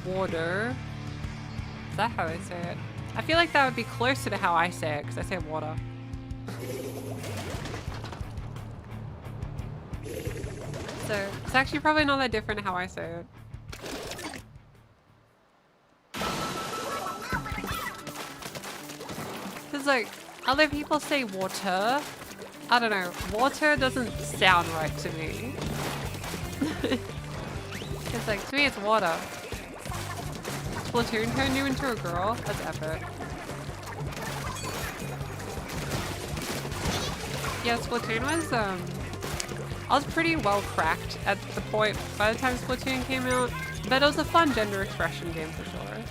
Water. Is that how I say it? I feel like that would be closer to how I say it, because I say water. So, it's actually probably not that different how I say it. Because like, other people say water. I don't know, water doesn't sound right to me. It's like, to me it's water. Splatoon turned you into a girl? That's epic. Yeah, Splatoon was, I was pretty well cracked at the point by the time Splatoon came out. But it was a fun gender expression game for sure.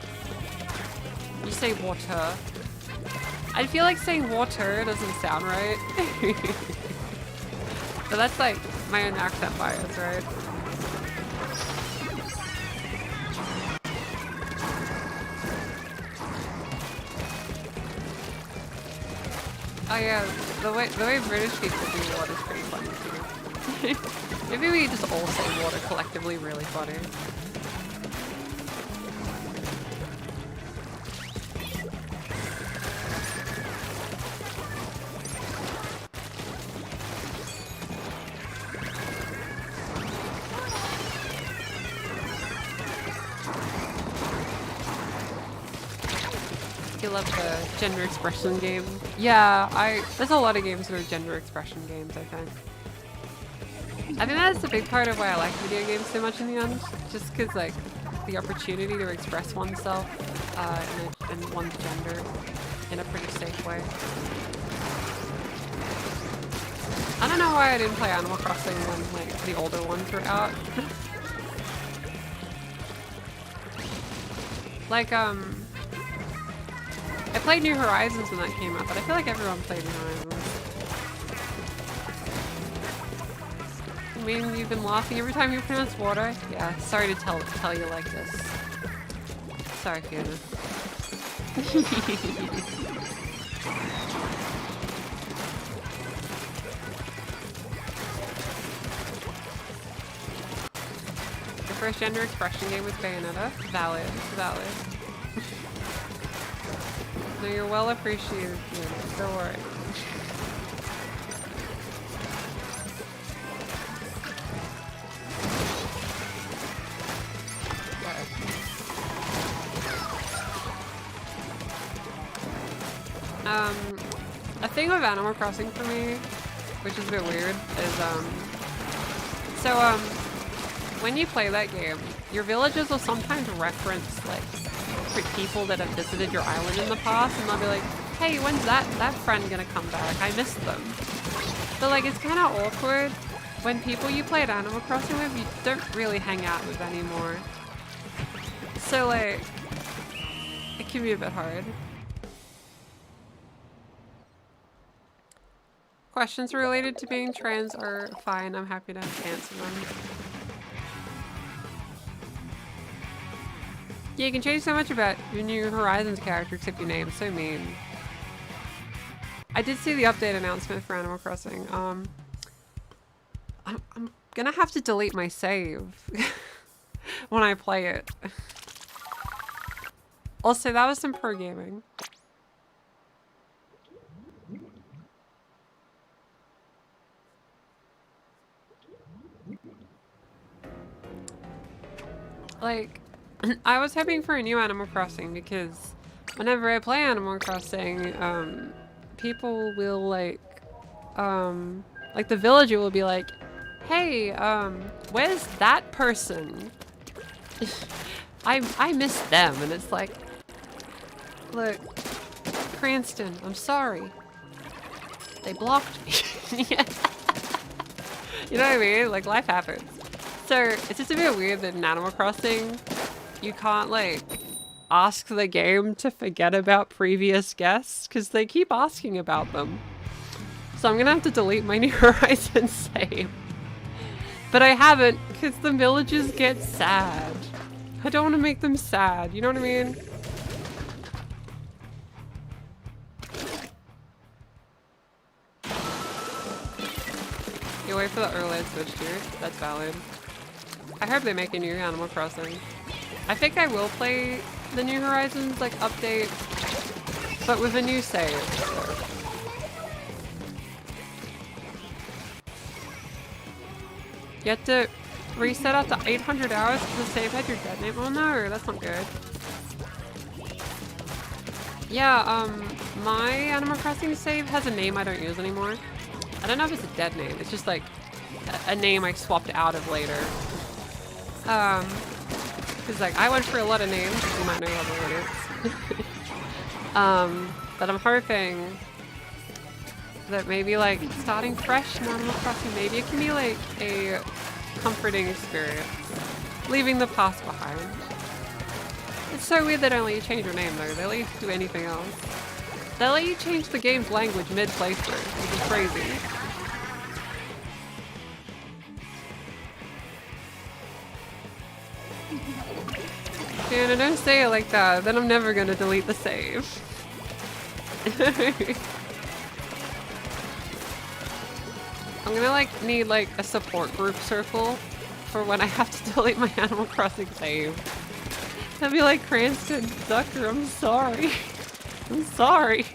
You say water. I feel like saying water doesn't sound right. But that's like my own accent bias, right? Oh yeah, the way British people do water is pretty funny too. Maybe we just all say water collectively really funny. You love the gender expression game. Yeah, there's a lot of games that are gender expression games, I think. I think that's a big part of why I like video games so much in the end. Just because, like, the opportunity to express oneself in one's gender in a pretty safe way. I don't know why I didn't play Animal Crossing when, like, the older ones were out. Like, I played New Horizons when that came out, but I feel like everyone played New Horizons. I mean, you've been laughing every time you pronounce water? Yeah, sorry to tell you like this. Sorry, Fiona. The first gender expression game was Bayonetta. Valid, valid. No, you're well appreciated, Fiona. Don't worry. A thing with Animal Crossing for me which is a bit weird, is when you play that game, your villagers will sometimes reference like people that have visited your island in the past, and they'll be like, hey, when's that friend gonna come back? I missed them. So like it's kind of awkward when people you played Animal Crossing with you don't really hang out with anymore. So like it can be a bit hard. Questions related to being trans are fine. I'm happy to answer them. Yeah, you can change so much about your New Horizons character except your name. So mean. I did see the update announcement for Animal Crossing. I'm gonna have to delete my save when I play it. Also, that was some pro gaming. Like, I was hoping for a new Animal Crossing because whenever I play Animal Crossing, people will like the villager will be like, hey, where's that person? I miss them, and it's like, look, Cranston, I'm sorry. They blocked me. Yeah. You know what I mean? Like, life happens. So, it's just a bit weird that in Animal Crossing, you can't, like, ask the game to forget about previous guests, because they keep asking about them. So I'm gonna have to delete my New Horizons save. But I haven't, because the villagers get sad. I don't want to make them sad, you know what I mean? You wait for the early switch tier? That's valid. I hope they make a new Animal Crossing. I think I will play the New Horizons like update, but with a new save. So. You have to reset out to 800 hours because the save had your dead name. Oh no, that's not good. Yeah, my Animal Crossing save has a name I don't use anymore. I don't know if it's a dead name. It's just like a name I swapped out of later. Because like I went through a lot of names. You might know what it is. But I'm hoping that maybe like starting fresh in Animal Crossing, maybe it can be like a comforting experience, leaving the past behind. It's so weird they don't let you change your name though. They let you do anything else. They let you change the game's language mid-playthrough, which is crazy. Dude, don't say it like that. Then I'm never gonna delete the save. I'm gonna like need like a support group circle for when I have to delete my Animal Crossing save. I'll be like, Cranston, Ducker, I'm sorry. I'm sorry.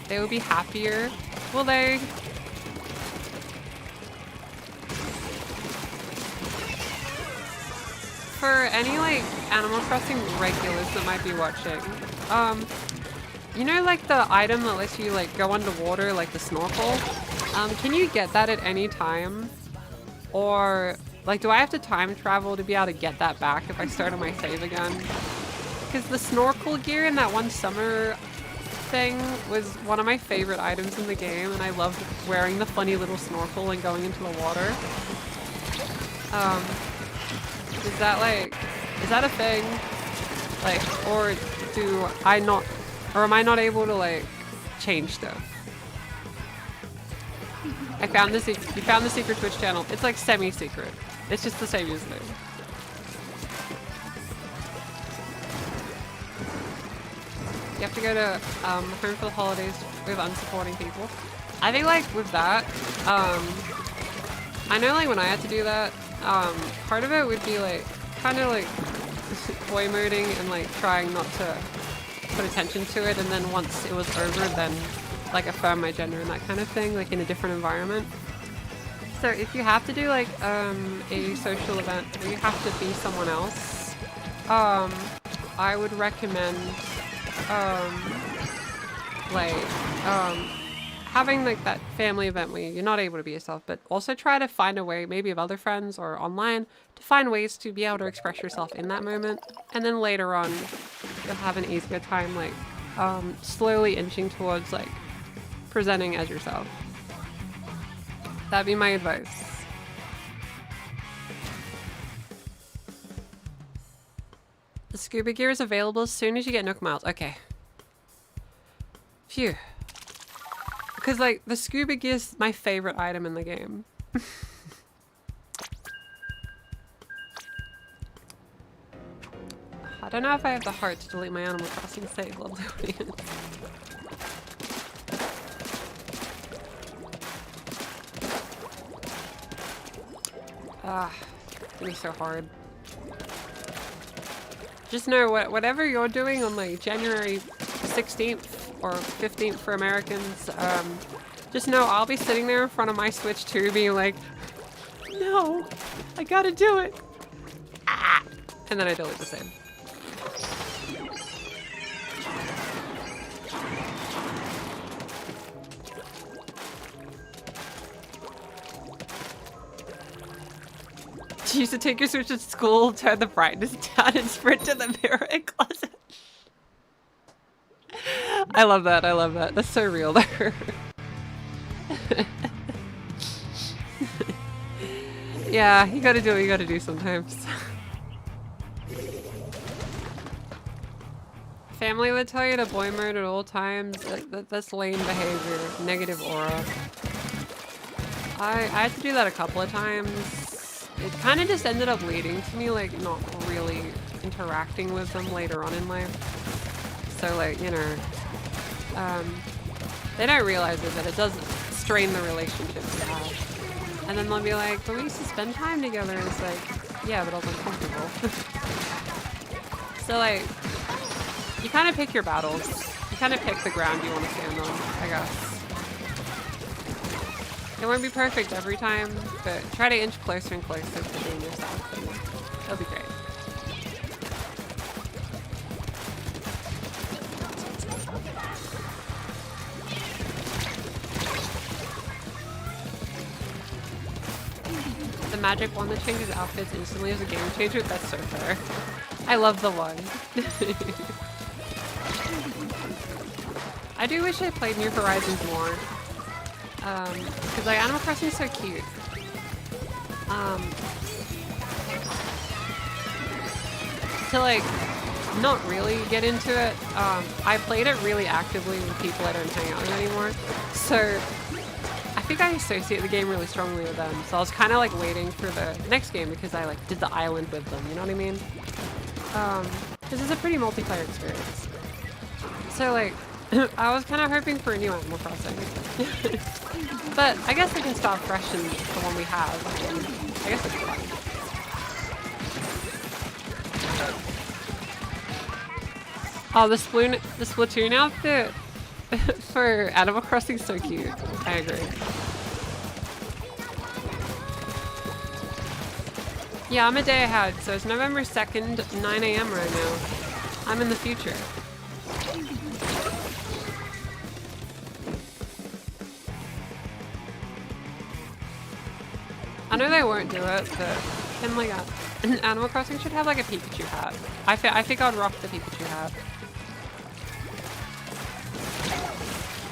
They will be happier. Will they? For any like Animal Crossing regulars that might be watching, you know like the item that lets you like go underwater, like the snorkel? Can you get that at any time? Or like do I have to time travel to be able to get that back if I start on my save again? Because the snorkel gear in that one summer thing was one of my favorite items in the game, and I loved wearing the funny little snorkel and going into the water. Is that a thing? Like, or am I not able to like change stuff? You found the secret Twitch channel. It's like semi-secret. It's just the same username. You have to go to home for the holidays with unsupporting people. I think like with that, I know like when I had to do that, part of it would be like kind of like boy moding and like trying not to put attention to it, and then once it was over then like affirm my gender and that kind of thing, like in a different environment. So if you have to do like a social event where you have to be someone else, I would recommend having like that family event where you're not able to be yourself, but also try to find a way, maybe of other friends or online, to find ways to be able to express yourself in that moment. And then later on, you'll have an easier time, like slowly inching towards like presenting as yourself. That'd be my advice. The scuba gear is available as soon as you get Nook Miles. Okay. Phew. Because, like, the scuba gear is my favorite item in the game. I don't know if I have the heart to delete my Animal Crossing save, lovely audience. Ah, it's gonna be so hard. Just know whatever you're doing on like January 16th or 15th for Americans, just know I'll be sitting there in front of my Switch 2 being like, no, I gotta do it. Ah! And then I delete the save. You used to take your Switch to school, turn the brightness down, and sprint to the mirror closet. I love that. I love that. That's so real there. Yeah, you gotta do what you gotta do sometimes. Family would tell you to boy mode at all times. That's lame behavior. Negative aura. I had to do that a couple of times. It kind of just ended up leading to me like not really interacting with them later on in life. So like, you know, they don't realize it, but it does strain the relationships you have. And then they'll be like, but we used to spend time together. And it's like, yeah, but I was uncomfortable. So like, you kind of pick your battles. You kind of pick the ground you want to stand on, I guess. It won't be perfect every time, but try to inch closer and closer to being yourself, and it'll be great. The magic one that changes outfits instantly is a game changer. That's so fair. I love the one. I do wish I played New Horizons more. Because like Animal Crossing is so cute. To like not really get into it, I played it really actively with people I don't hang out with anymore. So I think I associate the game really strongly with them. So I was kind of like waiting for the next game because I like did the island with them. You know what I mean? This is a pretty multiplayer experience. So like I was kind of hoping for a new Animal Crossing. But I guess we can start fresh in the one we have. I guess it's fun. Oh, the Splatoon outfit for Animal Crossing is so cute. I agree. Yeah, I'm a day ahead, so it's November 2nd, 9 AM right now. I'm in the future. I know they won't do it, but can like an Animal Crossing should have like a Pikachu hat. I think I'd rock the Pikachu hat.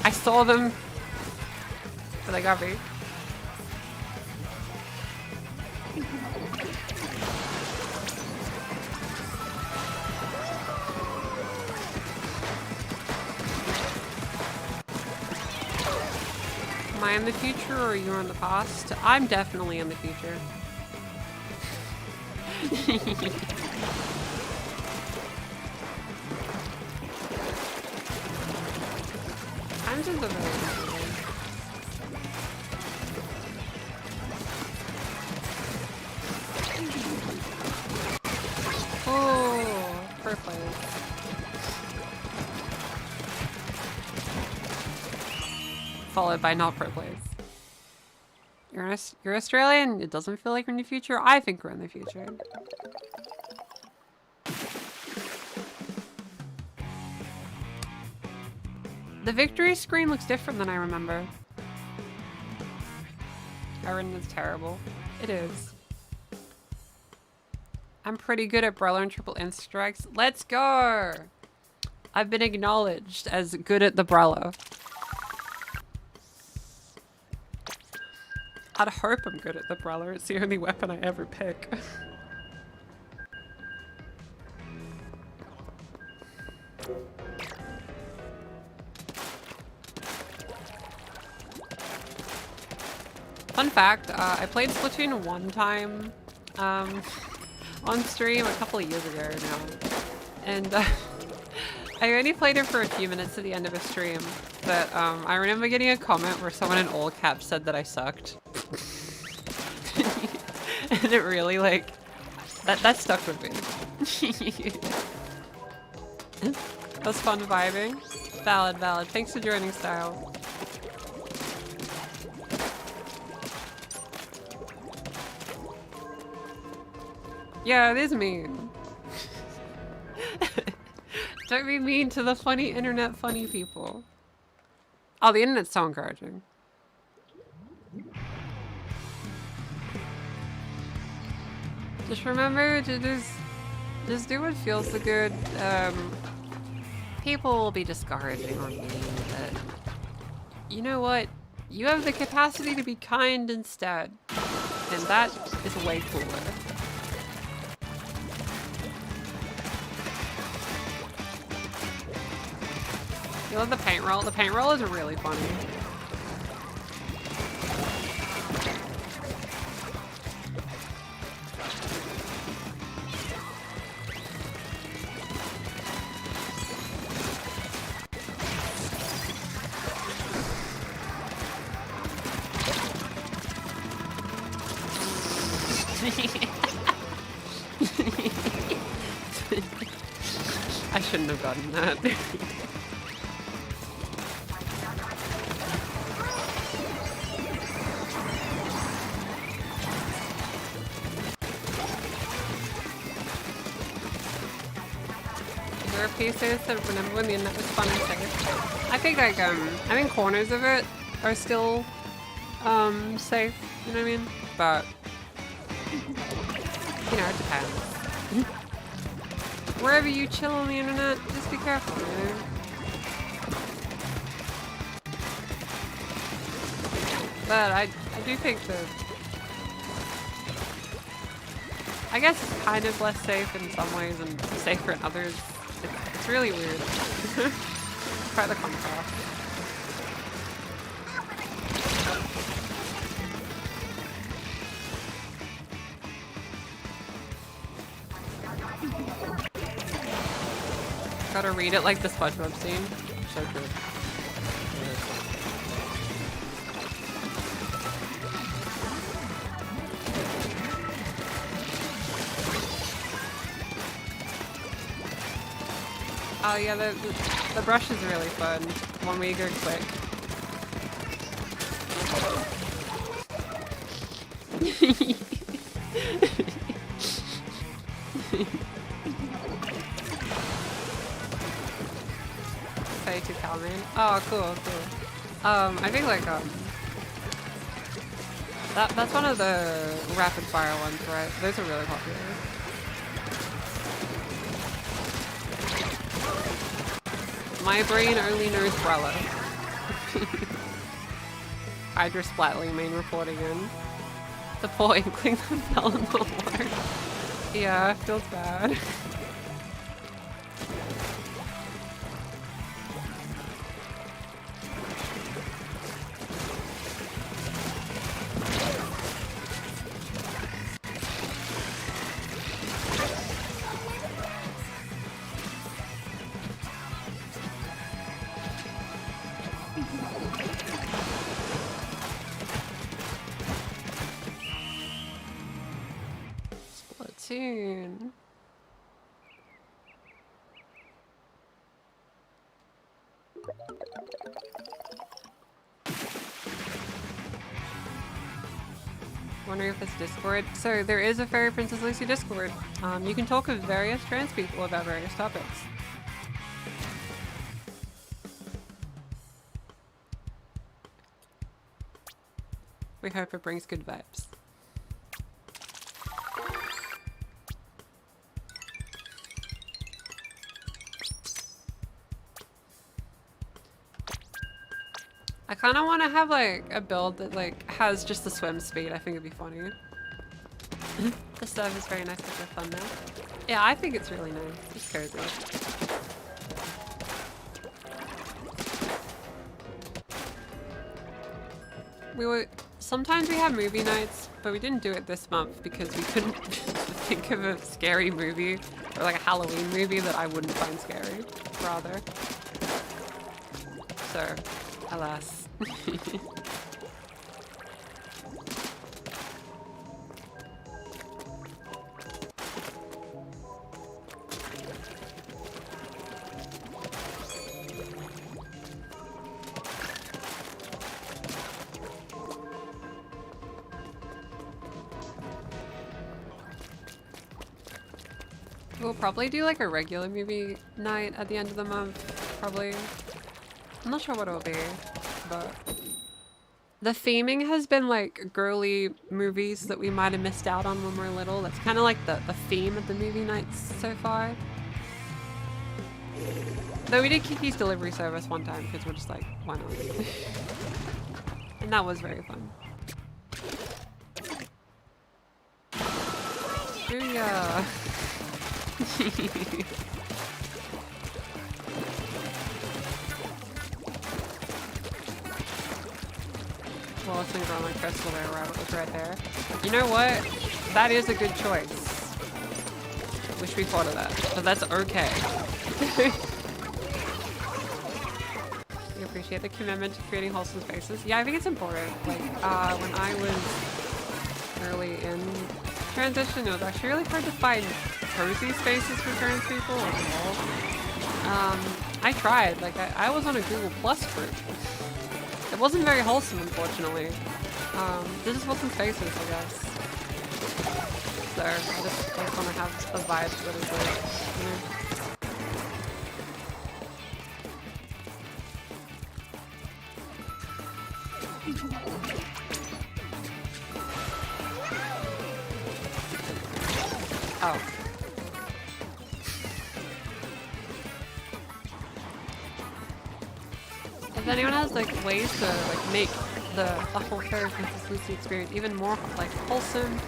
I saw them, but they got me. Am I in the future or are you in the past? I'm definitely in the future. I'm just a very oh, perfect. Followed by not pro plays. You're Australian. It doesn't feel like we're in the future. I think we're in the future. The victory screen looks different than I remember. Erin is terrible. It is. I'm pretty good at Brawler and Triple N strikes. Let's go! I've been acknowledged as good at the Brawler. I'd hope I'm good at the Brawler. It's the only weapon I ever pick. Fun fact, I played Splatoon one time on stream a couple of years ago now. And I only played it for a few minutes at the end of a stream. But I remember getting a comment where someone in all caps said that I sucked. And it really, like, that stuck with me. That was fun vibing. Valid, valid. Thanks for joining, Style. Yeah, it is mean. Don't be mean to the funny internet funny people. Oh, the internet's so encouraging. Just remember to just do what feels so good. People will be discouraging on me, but you know what? You have the capacity to be kind instead. And that is way cooler. You love the paint roll? The paint roll is really funny. I shouldn't have gotten that. There are pieces that remember when the internet was fun and safe. I think like I think corners of it are still safe, you know what I mean? But you know, it depends. Wherever you chill on the internet, just be careful, you know? But I do think that I guess it's kind of less safe in some ways and safer in others. It's really weird. Quite the contrast. Gotta read it like the SpongeBob scene. So true. Oh yeah, the brush is really fun. One where you go quick. Say to Calvin. Oh, cool, cool. I think like that's one of the rapid fire ones, right? Those are really popular. My brain only knows Brella. Hydra Splatling main reporting in. The poor inkling that fell in the water. Yeah, feels bad. Splatoon. Wondering if it's Discord. So there is a Fairy Princess Lucy Discord. You can talk with various trans people about various topics. We hope it brings good vibes. I kind of want to have like a build that like has just the swim speed. I think it'd be funny. The serve is very nice with the fun now. Yeah, I think it's really nice. It's cozy. Sometimes we have movie nights, but we didn't do it this month because we couldn't think of a scary movie or like a Halloween movie that I wouldn't find scary, rather. So, alas. We'll probably do like a regular movie night at the end of the month, probably. I'm not sure what it'll be, but the theming has been like girly movies that we might have missed out on when we were little. That's kind of like the theme of the movie nights so far. Though we did Kiki's Delivery Service one time because we're just like, why not? And that was very fun. Booyah! Well, it's gonna go on my crystal there, Rabbit was right there. You know what? That is a good choice. Wish we thought of that, but that's okay. We appreciate the commitment to creating wholesome spaces. Yeah, I think it's important. Like, when I was early in transition, it was actually really hard to find cozy spaces for trans people at all. I tried. Like, I was on a Google Plus group. It wasn't very wholesome, unfortunately. This is wholesome spaces, I guess. So, I just want to have a vibe that is like, you know. Oh. If anyone has like ways to like make the whole Ferris Princess Lucy experience even more like wholesome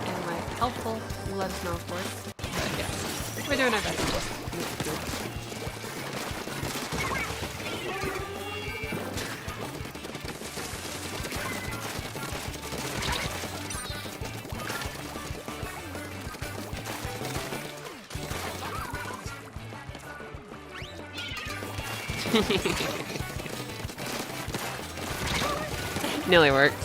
and like helpful, let us know, of course. But yeah, we're doing our best. Nearly worked.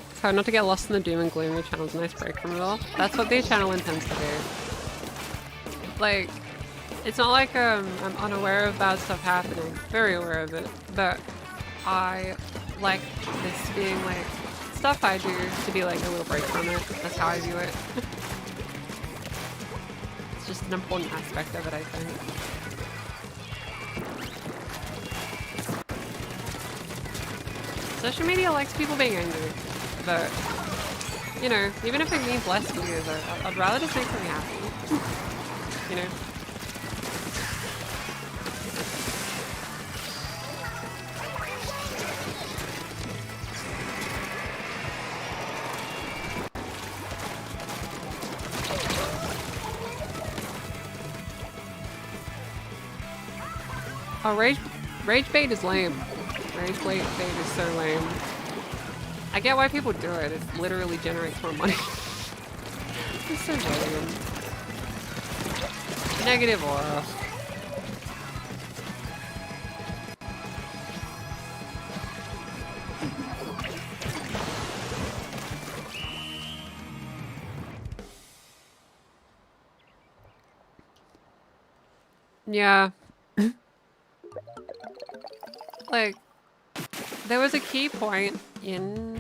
It's hard not to get lost in the doom and gloom. Your channel's a nice break from it all. That's what the channel intends to do. Like, it's not like I'm unaware of bad stuff happening. Very aware of it. But I like this being like stuff I do to be like a little break from it. That's how I view it. It's just an important aspect of it, I think. Social media likes people being angry, but, you know, even if it means less views, I'd rather just make something happy, you know? Oh, rage bait is lame. Rage bait is so lame. I get why people do it. It literally generates more money. It's so lame. Negative aura. Yeah. Like, there was a key point in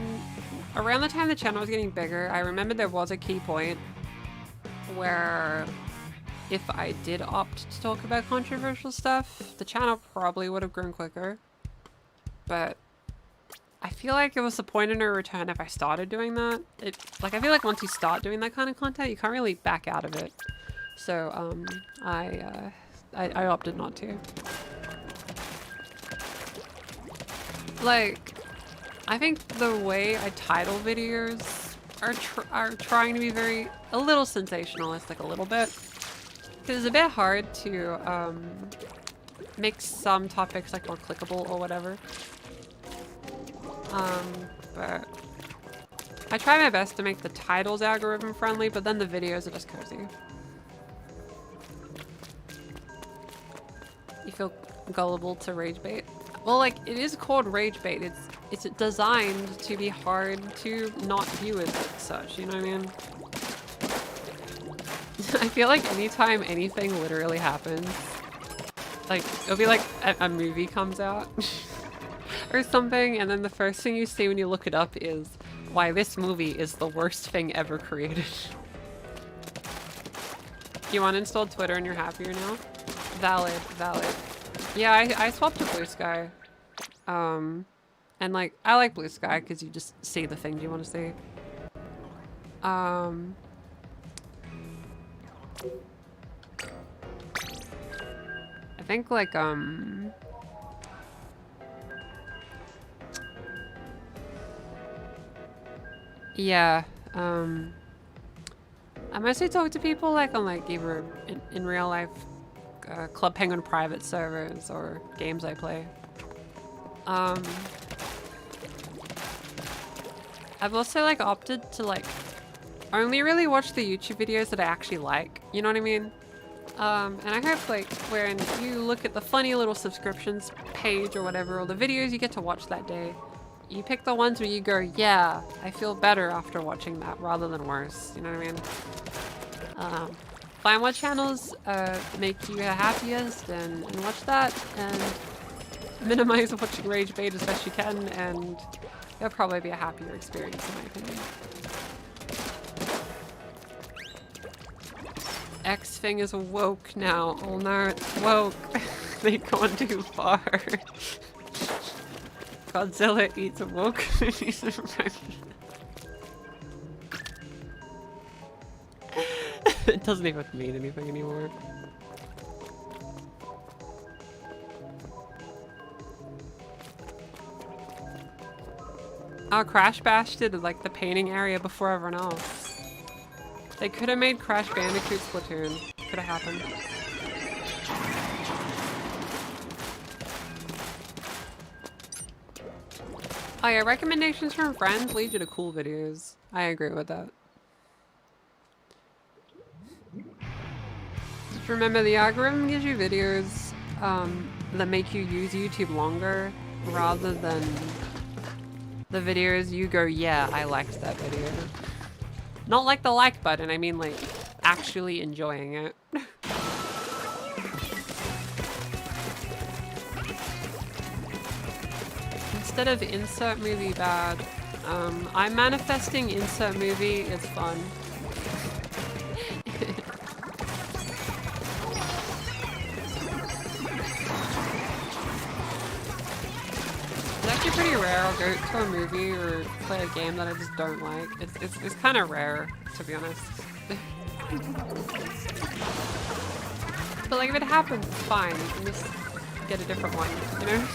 around the time the channel was getting bigger. I remember there was a key point where if I did opt to talk about controversial stuff, the channel probably would have grown quicker. But I feel like it was the point of no return if I started doing that. I feel like once you start doing that kind of content, you can't really back out of it. So, I opted not to. Like, I think the way I title videos are trying to be a little sensationalistic, a little bit. Because it's a bit hard to, make some topics like more clickable or whatever. But I try my best to make the titles algorithm friendly, but then the videos are just cozy. You feel gullible to rage bait? Well, like, it is called rage bait. It's designed to be hard to not view as such, you know what I mean? I feel like anytime anything literally happens, like, it'll be like a movie comes out or something, and then the first thing you see when you look it up is why this movie is the worst thing ever created. You uninstalled Twitter and you're happier now? Valid, valid. Yeah, I swapped to Blue Sky. And like, I like Blue Sky because you just see the things you want to see. I think like, yeah, I mostly talk to people like on like either in real life, Club Penguin private servers or games I play. I've also like opted to like only really watch the YouTube videos that I actually like, you know what I mean? And I hope like when you look at the funny little subscriptions page or whatever, or the videos you get to watch that day, you pick the ones where you go, yeah, I feel better after watching that rather than worse, you know what I mean? Find what channels make you happiest and watch that, and minimize watching rage bait as best you can, and it'll probably be a happier experience in my opinion. X thing is woke now. Oh no, it's woke. They've gone too far. Godzilla eats woke. It doesn't even mean anything anymore. Oh, Crash Bash did like the painting area before everyone else. They could have made Crash Bandicoot Splatoon. Could have happened. Oh yeah, recommendations from friends lead you to cool videos. I agree with that. Just remember, the algorithm gives you videos that make you use YouTube longer rather than the videos you go, yeah, I liked that video. Not like the like button, I mean like actually enjoying it. Instead of insert movie bad, I'm manifesting insert movie is fun. It's actually pretty rare I'll go to a movie or play a game that I just don't like. It's kind of rare, to be honest. But like if it happens, it's fine. You can just get a different one, you know?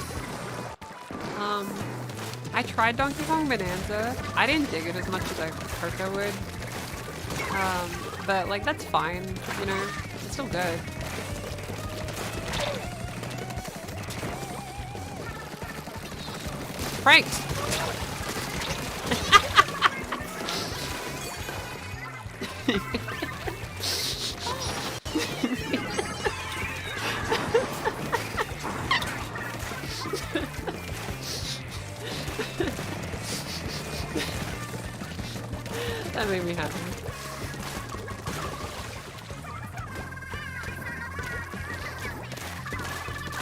I tried Donkey Kong Bonanza. I didn't dig it as much as I hoped I would. But like that's fine, you know? It's still good. Pranked! That made me happy.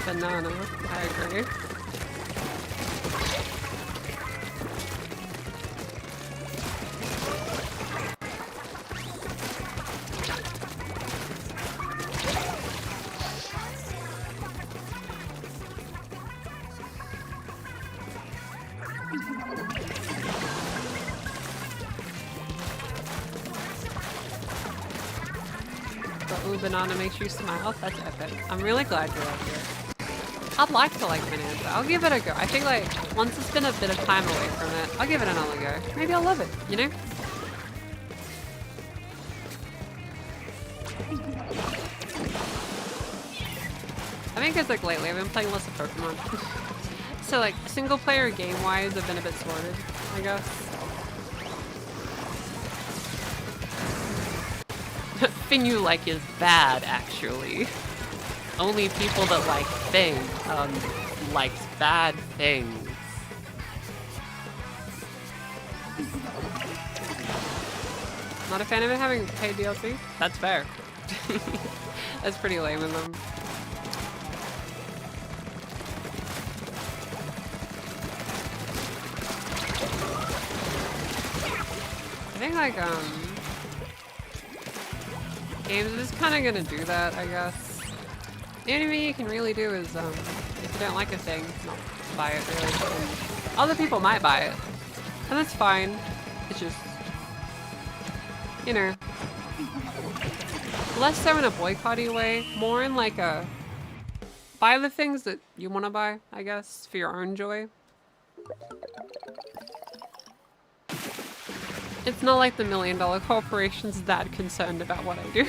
Banana, I agree. The ooh banana makes you smile. That's epic. I'm really glad you like it. I'd like to like Bonanza. I'll give it a go. I think like once it's been a bit of time away from it, I'll give it another go. Maybe I'll love it, you know? I think it's like lately I've been playing less of Pokemon. So like single player game wise I've been a bit sorted, I guess. Thing you like is bad actually. Only people that like things likes bad things. Not a fan of it having paid DLC? That's fair. That's pretty lame of them. I think like games are just kind of gonna do that, I guess. The only thing you can really do is if you don't like a thing, not buy it really. And other people might buy it, and that's fine. It's just, you know, less so in a boycotty way, more in like a buy the things that you want to buy, I guess, for your own joy. It's not like the $1 million corporation's that concerned about what I do.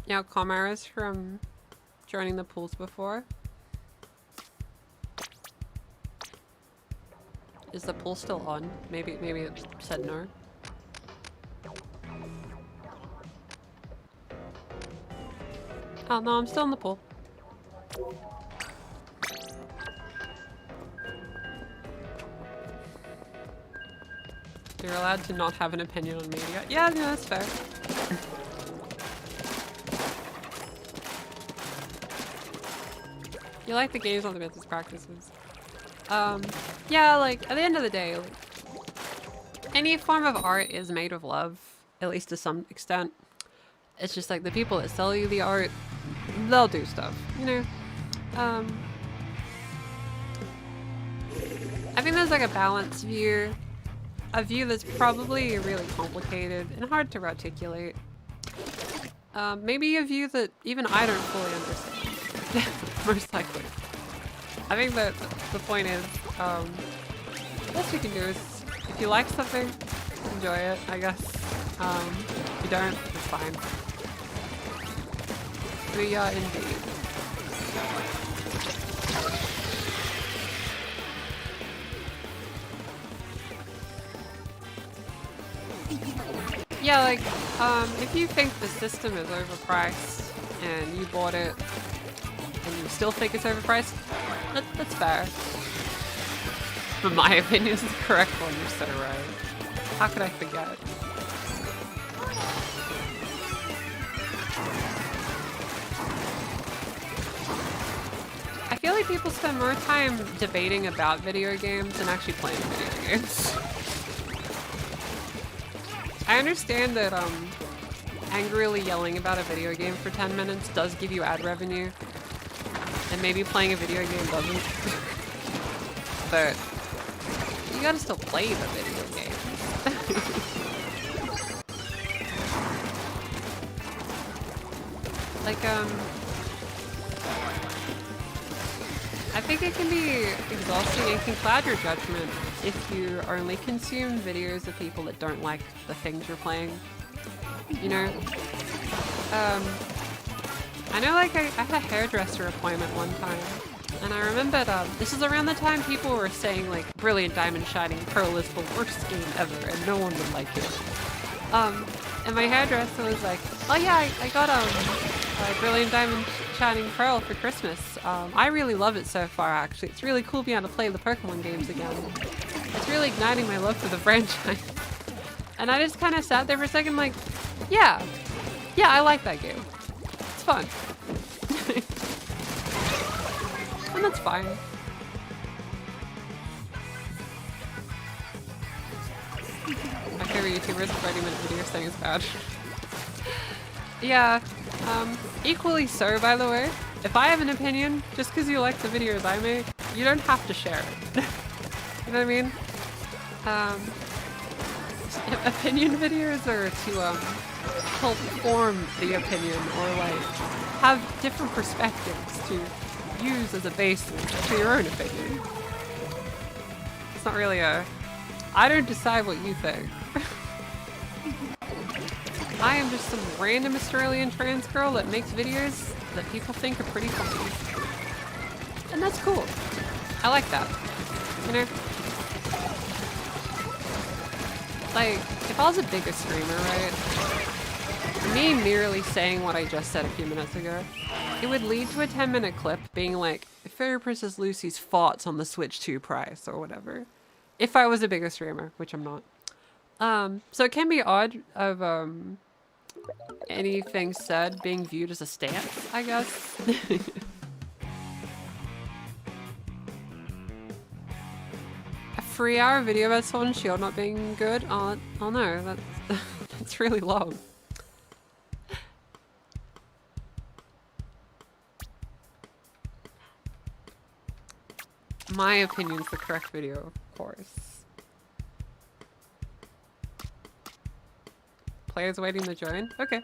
Yeah, Comara's from joining the pools before. Is the pool still on? Maybe it said no. Oh no, I'm still in the pool. You're allowed to not have an opinion on media. Yeah, that's fair. You like the games on the business practices. Yeah, like, at the end of the day, like, any form of art is made of love, at least to some extent. It's just like the people that sell you the art, they'll do stuff, you know? I think there's like a balanced view, a view that's probably really complicated and hard to articulate. Maybe a view that even I don't fully understand, most likely. I think that the point is, the best you can do is, if you like something, enjoy it, I guess. If you don't, it's fine. We are indeed. Yeah, like, if you think the system is overpriced and you bought it and you still think it's overpriced, that's fair. But my opinion is the correct one, you're so right. How could I forget? I feel like people spend more time debating about video games than actually playing video games. I understand that angrily yelling about a video game for 10 minutes does give you ad revenue. And maybe playing a video game doesn't. But you gotta still play the video game. Like, I think it can be exhausting and can cloud your judgment if you only consume videos of people that don't like the things you're playing. You know? I know, like, I had a hairdresser appointment one time, and I remembered, this is around the time people were saying, like, Brilliant Diamond Shining Pearl is the worst game ever, and no one would like it. And my hairdresser was like, oh yeah, I got, Brilliant Diamond Shining Pearl for Christmas. I really love it so far, actually. It's really cool being able to play the Pokemon games again. It's really igniting my love for the franchise. And I just kind of sat there for a second like, yeah, I like that game. It's fun. And that's fine. My favorite YouTuber is 30-minute video saying it's bad. Yeah, equally so, by the way. If I have an opinion, just because you like the videos I make, you don't have to share it. You know what I mean? Opinion videos are to help form the opinion, or like have different perspectives to use as a basis for your own opinion. It's not really I don't decide what you think. I am just some random Australian trans girl that makes videos that people think are pretty funny. And that's cool. I like that. You know? Like, if I was a bigger streamer, right? Me merely saying what I just said a few minutes ago, it would lead to a 10-minute clip being like, Fairy Princess Lucy's thoughts on the Switch 2 price, or whatever. If I was a bigger streamer, which I'm not. So it can be odd of, anything said being viewed as a stance, I guess. A 3-hour video about Sword and Shield not being good? Oh no, that's really long. My opinion's the correct video, of course. Players waiting to join? Okay.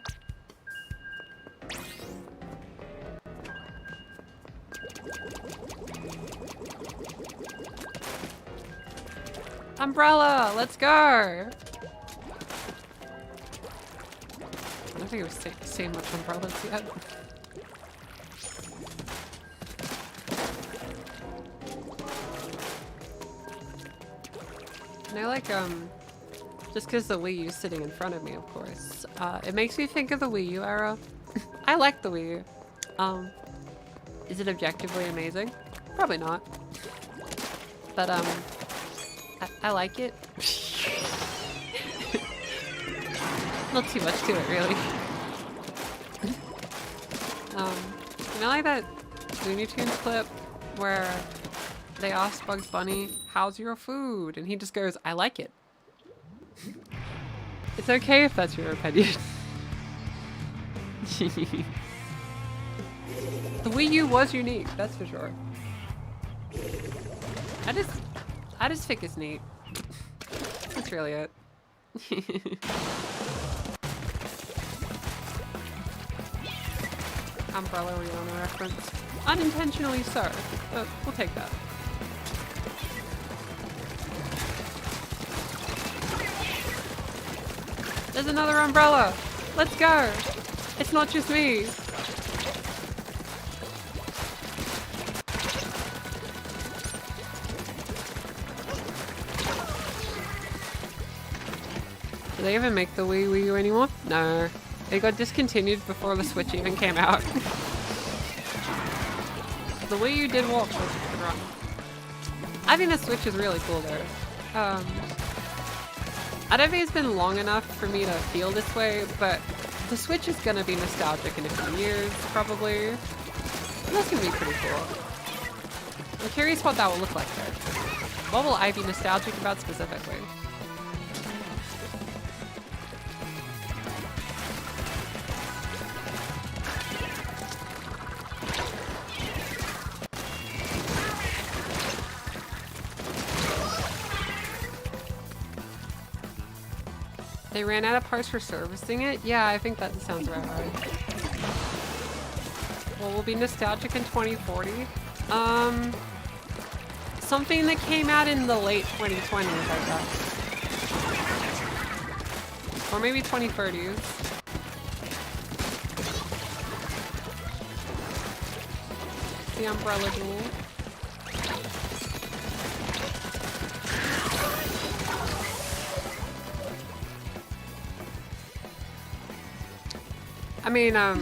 Umbrella! Let's go! I don't think we've seen much umbrellas yet. And I like, just because the Wii U's sitting in front of me, of course. It makes me think of the Wii U era. I like the Wii U. Is it objectively amazing? Probably not. But, I like it. Not too much to it, really. You know, like that Looney Tunes clip where they ask Bugs Bunny, "How's your food?" And he just goes, "I like it." It's okay if that's your opinion. The Wii U was unique, that's for sure. I just think it's neat. That's really it. Umbrella Rihanna reference. Unintentionally so, but we'll take that. There's another umbrella! Let's go! It's not just me! Do they even make the Wii U anymore? No. It got discontinued before the Switch even came out. The Wii U did walk for a run. I think the Switch is really cool though. I don't think it's been long enough for me to feel this way, but the Switch is gonna be nostalgic in a few years, probably. And that's gonna be pretty cool. I'm curious what that will look like though. What will I be nostalgic about specifically? They ran out of parts for servicing it? Yeah, I think that sounds about right. Well, we'll be nostalgic in 2040. Something that came out in the late 2020s, I guess. Or maybe 2030s. The Umbrella Duel. I mean, I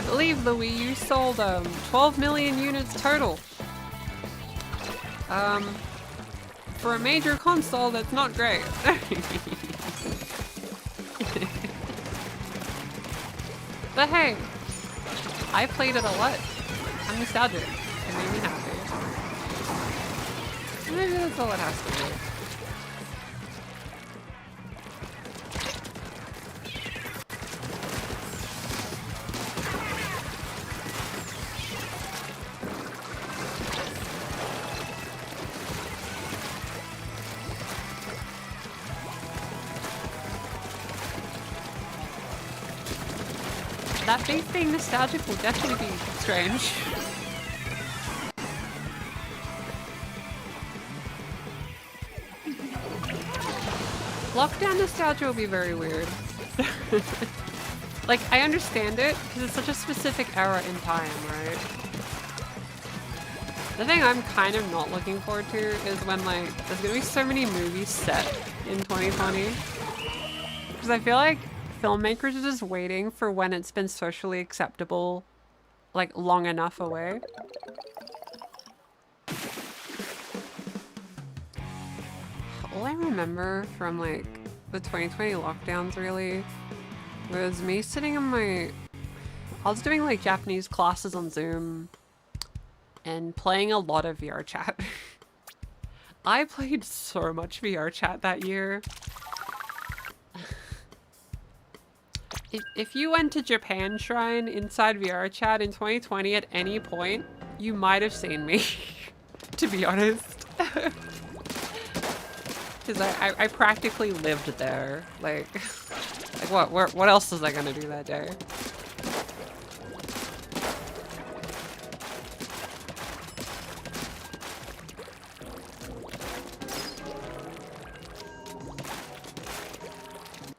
believe the Wii U sold 12 million units total. For a major console, that's not great. But hey, I played it a lot. I'm nostalgic. It made me happy. Maybe that's all it has to be. that face being nostalgic will definitely be strange. Lockdown nostalgia will be very weird. Like, I understand it, because it's such a specific era in time, right? The thing I'm kind of not looking forward to is when, like, there's gonna be so many movies set in 2020. Because I feel like filmmakers are just waiting for when it's been socially acceptable, like, long enough away. All I remember from, like, the 2020 lockdowns, really, was me sitting in my... I was doing, like, Japanese classes on Zoom and playing a lot of VR chat. I played so much VR chat that year. If you went to Japan Shrine inside VR chat in 2020 at any point, you might have seen me, to be honest. Because I practically lived there. Like what else was I gonna do that day?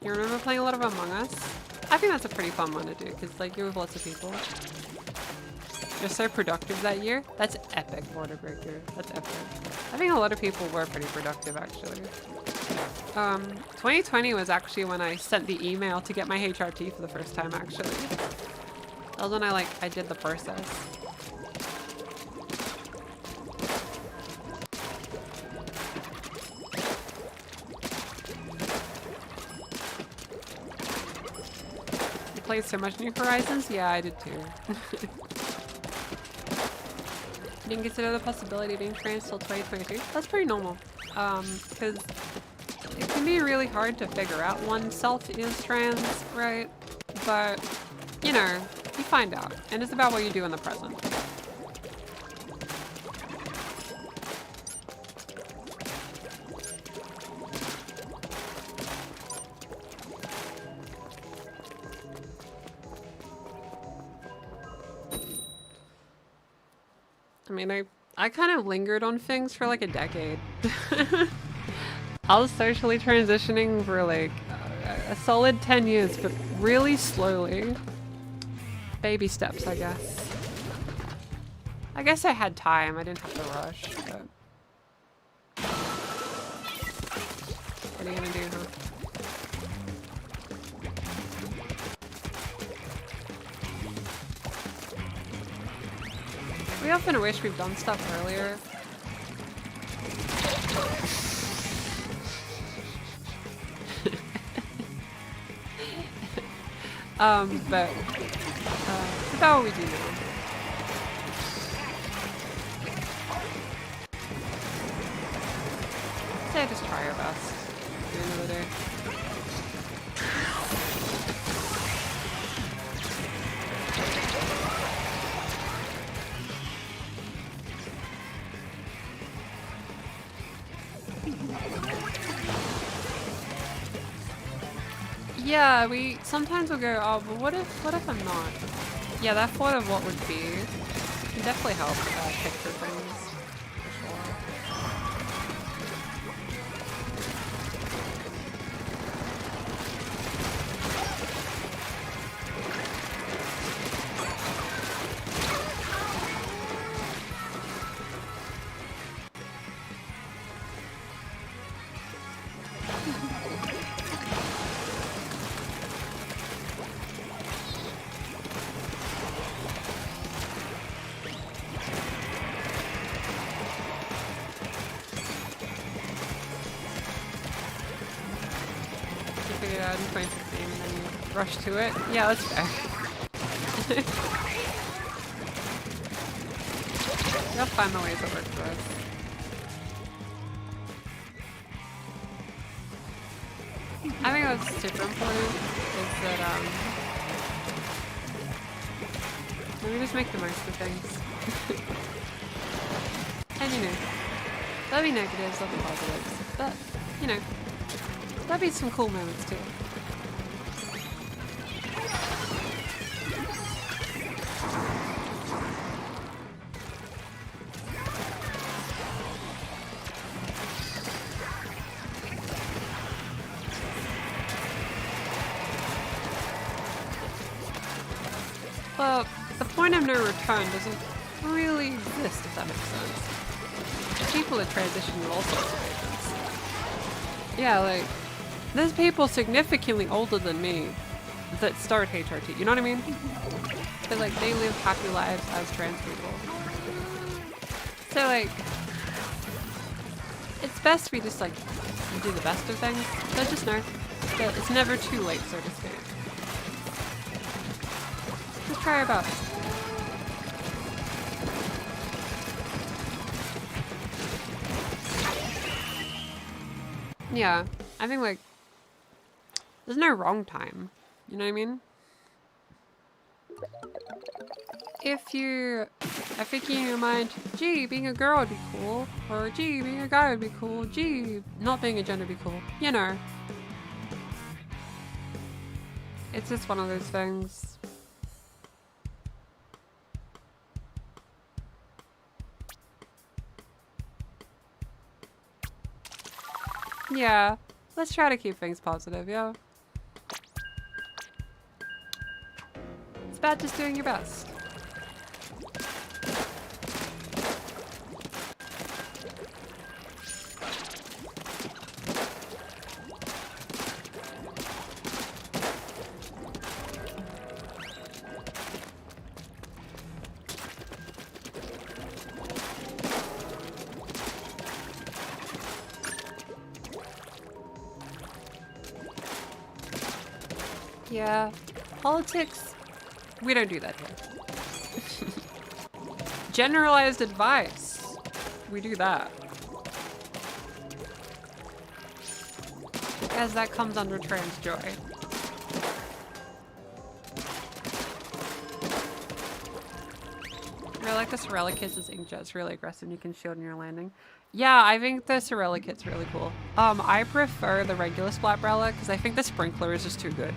You remember playing a lot of Among Us? I think that's a pretty fun one to do, because like you're with lots of people. You're so productive that year. That's epic, Border Breaker. That's epic. I think a lot of people were pretty productive, actually. 2020 was actually when I sent the email to get my HRT for the first time, actually. That was when I did the process. You played so much New Horizons? Yeah, I did too. You didn't consider the possibility of being trans till 2022? That's pretty normal. Because it can be really hard to figure out oneself is trans, right? But, you know, you find out. And it's about what you do in the present. I mean, I kind of lingered on things for like a decade. I was socially transitioning for like a solid 10 years, but really slowly. Baby steps, I guess. I guess I had time. I didn't have to rush, but... What are you gonna do, huh? We often wish we've done stuff earlier. But it's about what we do now. Say just try our best. Do another day. Yeah, we sometimes will go, oh, but what if I'm not? Yeah, that thought of what would be can definitely help picture things, for sure. Rush to it? Yeah, that's fair. We'll find the ways that work for us. I think what's super important is that, we just make the most of things. And you know, there'll be negatives, there'll be positives, but, you know, there'll be some cool moments too. point of no return doesn't really exist, if that makes sense. People are transitioning all sorts of ages. Yeah, like, there's people significantly older than me that start HRT, you know what I mean? But like, they live happy lives as trans people. So like, it's best we just like, do the best of things. So just know that it's never too late, so to speak. Just try our best. Yeah, I think like, there's no wrong time. You know what I mean? If you're thinking in your mind, gee, being a girl would be cool, or gee, being a guy would be cool, gee, not being a gender would be cool, you know. It's just one of those things. Yeah, let's try to keep things positive, yeah? It's about just doing your best. Yeah, politics, we don't do that here. Generalized advice, we do that. As that comes under trans joy. I like the Sorella Kiss's inkjet's really aggressive and you can shield in your landing. Yeah, I think the Sorella kit's really cool. I prefer the regular Splatbrella because I think the sprinkler is just too good.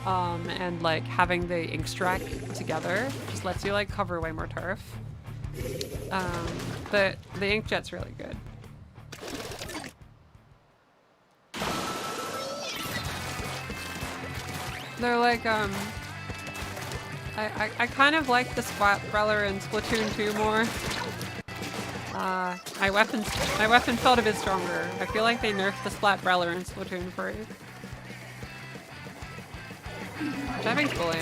And like having the inkstrack together just lets you like cover way more turf. But the inkjet's really good. They're like, I kind of like the Splatbrella in Splatoon 2 more. My weapon felt a bit stronger. I feel like they nerfed the Splatbrella in Splatoon 3. Which I think's bullying.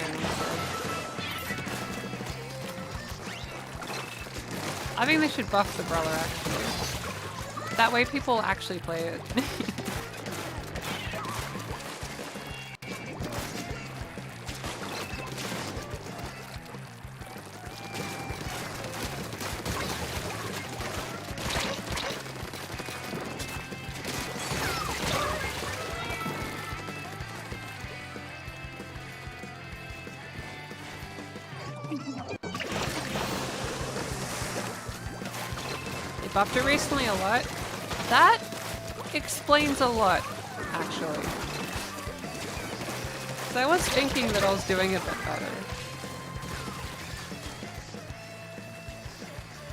I think they should buff the Brella actually. That way people actually play it. Buffed it recently a lot. That explains a lot, actually. So I was thinking that I was doing a bit better.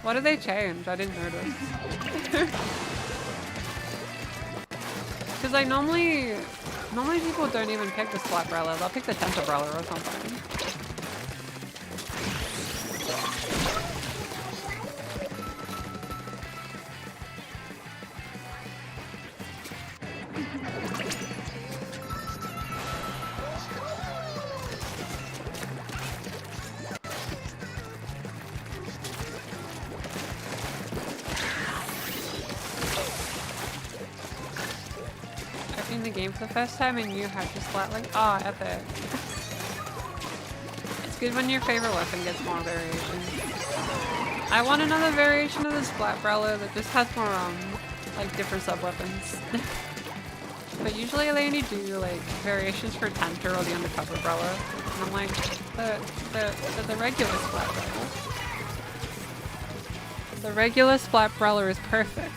What did they change? I didn't notice. Because I normally people don't even pick the Splatbrella. They'll pick the Tentabrella or something. Game for the first time and you had to splat like, ah, epic. It's good when your favorite weapon gets more variation. I want another variation of the Splatbrella that just has more, like different sub-weapons. But usually they only do like variations for Tenter or the Undercover Brella. And I'm like, the regular Splatbrella. The regular Splatbrella is perfect.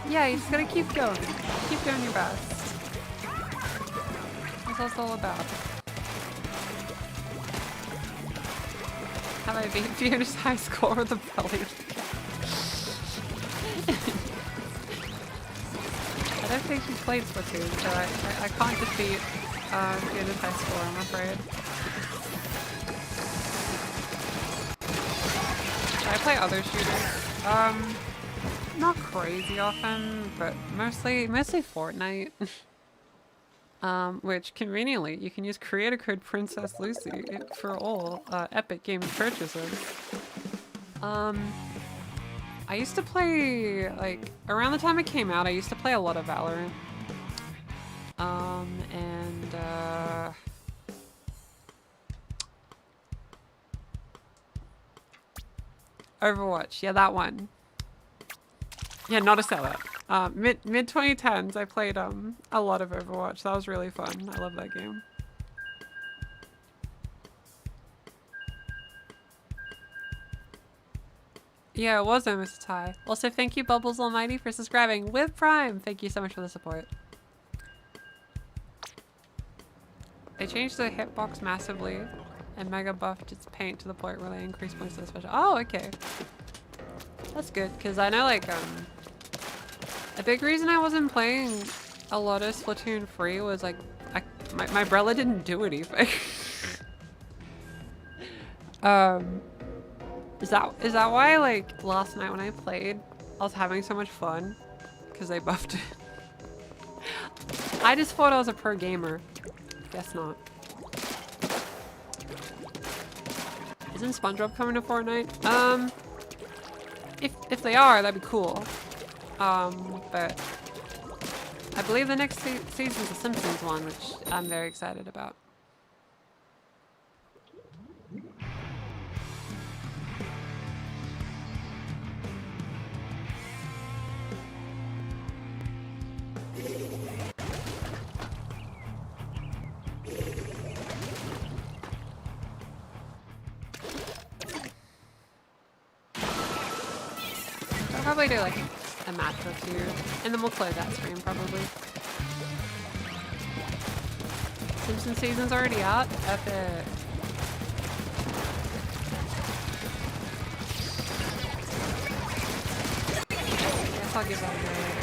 Yeah, you just gotta keep going. Keep doing your best. That's what it's all about. Have I beat Fiona's high score with a belly? I don't think she played Splatoon, so I can't defeat Fiona's high score, I'm afraid. I play other shooters. Not crazy often, but mostly Fortnite. Which conveniently you can use creator code Princess Lucy for all Epic Games purchases. I used to play, like, around the time it came out, I used to play a lot of Valorant. Overwatch, yeah, that one. Yeah, not a sellout. Mid 2010s, I played a lot of Overwatch. That was really fun. I love that game. Yeah, it was almost a tie. Also, thank you Bubbles Almighty for subscribing with Prime. Thank you so much for the support. They changed the hitbox massively and mega buffed its paint to the point where they increased points to the special. Oh, okay. That's good, because I know, like, a big reason I wasn't playing a lot of Splatoon 3 was, like, my Brella didn't do anything. Is that why, like, last night when I played, I was having so much fun? Because they buffed it. I just thought I was a pro gamer. Guess not. Isn't SpongeBob coming to Fortnite? If they are, that'd be cool. But I believe the next season's a Simpsons one, which I'm very excited about. I'll probably do like a match or two, and then we'll close that stream probably. Simpsons season's already out? Epic. I guess I'll give that a go later.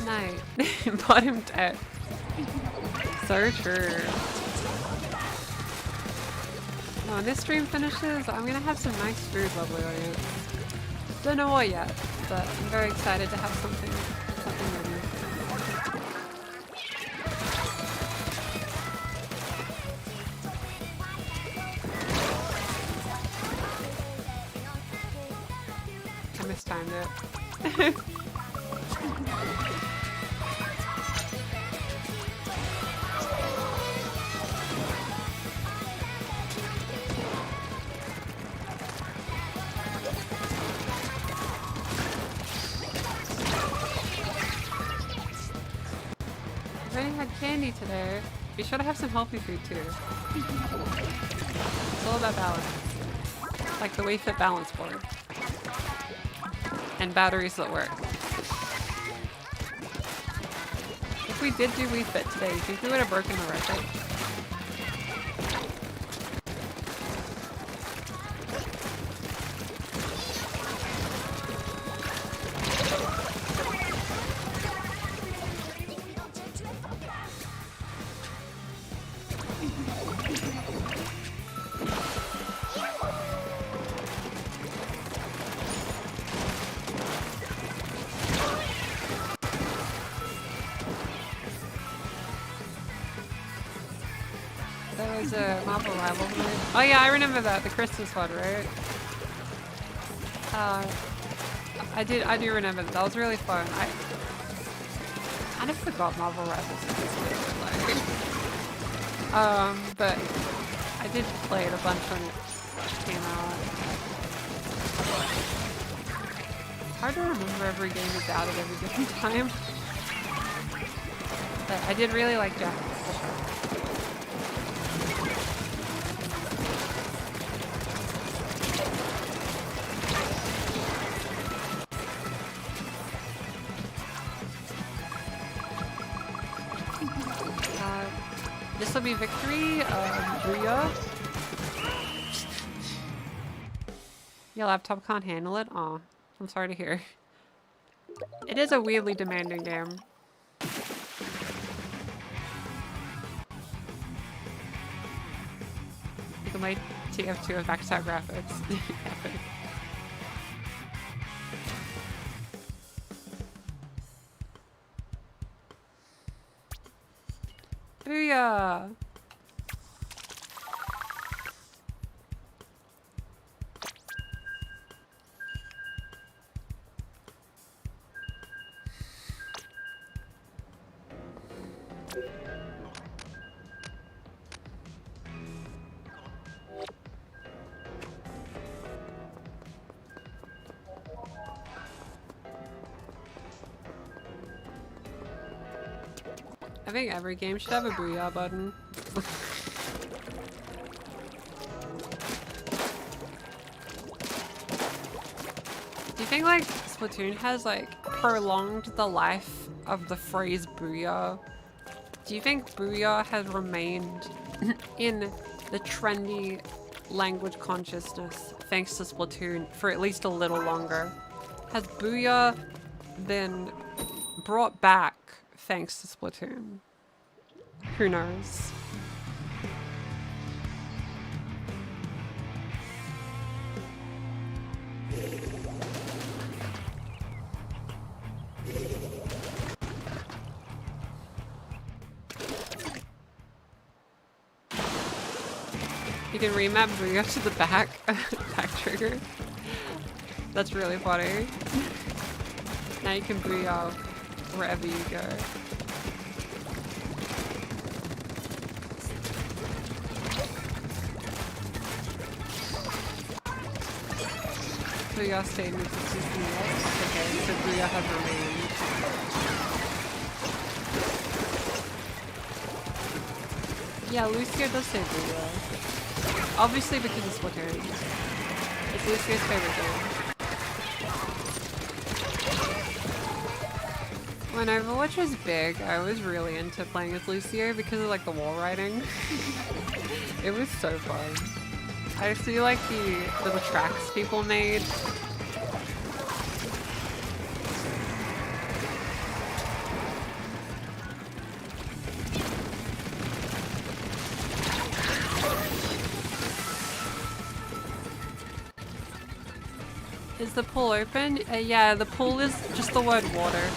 Night. Bought him dead. So true. When this stream finishes, I'm gonna have some nice food, lovely audience. Don't know what yet, but I'm very excited to have something ready. I mistimed it. Candy today. Be sure to have some healthy food too. It's all about balance. Like the Wii Fit balance board. And batteries that work. If we did do Wii Fit today, do you think we would have broken the record? Marvel Rivals mode. Oh yeah, I remember that, the Christmas one, right? I do remember that. That was really fun. I kind of forgot Marvel Rivals existed, like, but I did play it a bunch when it came out. It's hard to remember every game that's out at every different time. But I did really like Jack. This will be victory. Booyah. Your laptop can't handle it? Aw, I'm sorry to hear. It is a weirdly demanding game. You can play TF2 with maxed out graphics. Epic. Booyah! I think every game should have a booyah button. Do you think like Splatoon has like prolonged the life of the phrase booyah? Do you think booyah has remained in the trendy language consciousness thanks to Splatoon for at least a little longer? Has booyah been brought back thanks to Splatoon? Who knows? You can remap booyah to the back trigger. That's really funny. Now you can booyah wherever you go. Booyah stayed in existence in the US. Okay, so booyah has remained. Yeah, Lucio does say booyah. Obviously because it's Splatoon. It's Lucio's favorite game. When Overwatch was big, I was really into playing as Lucio because of like the wall riding. It was so fun. I see like the little tracks people made. Is the pool open? Yeah, the pool is just the word water.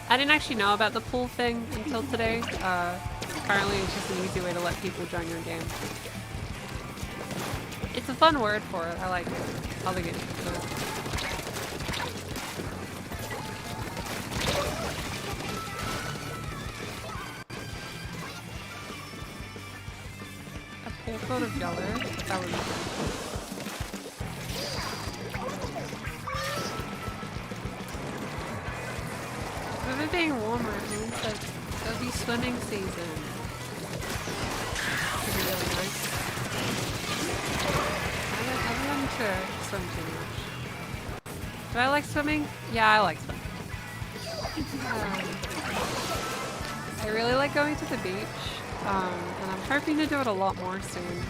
I didn't actually know about the pool thing until today. Apparently it's just an easy way to let people join your game. It's a fun word for it. I like it. I'll get into it. A pool coat of yellow? That would be fun. With it being warmer, it means that it'll be swimming season. Should be really nice. I don't want to swim too much. Do I like swimming? Yeah, I like swimming. I really like going to the beach, and I'm hoping to do it a lot more soon.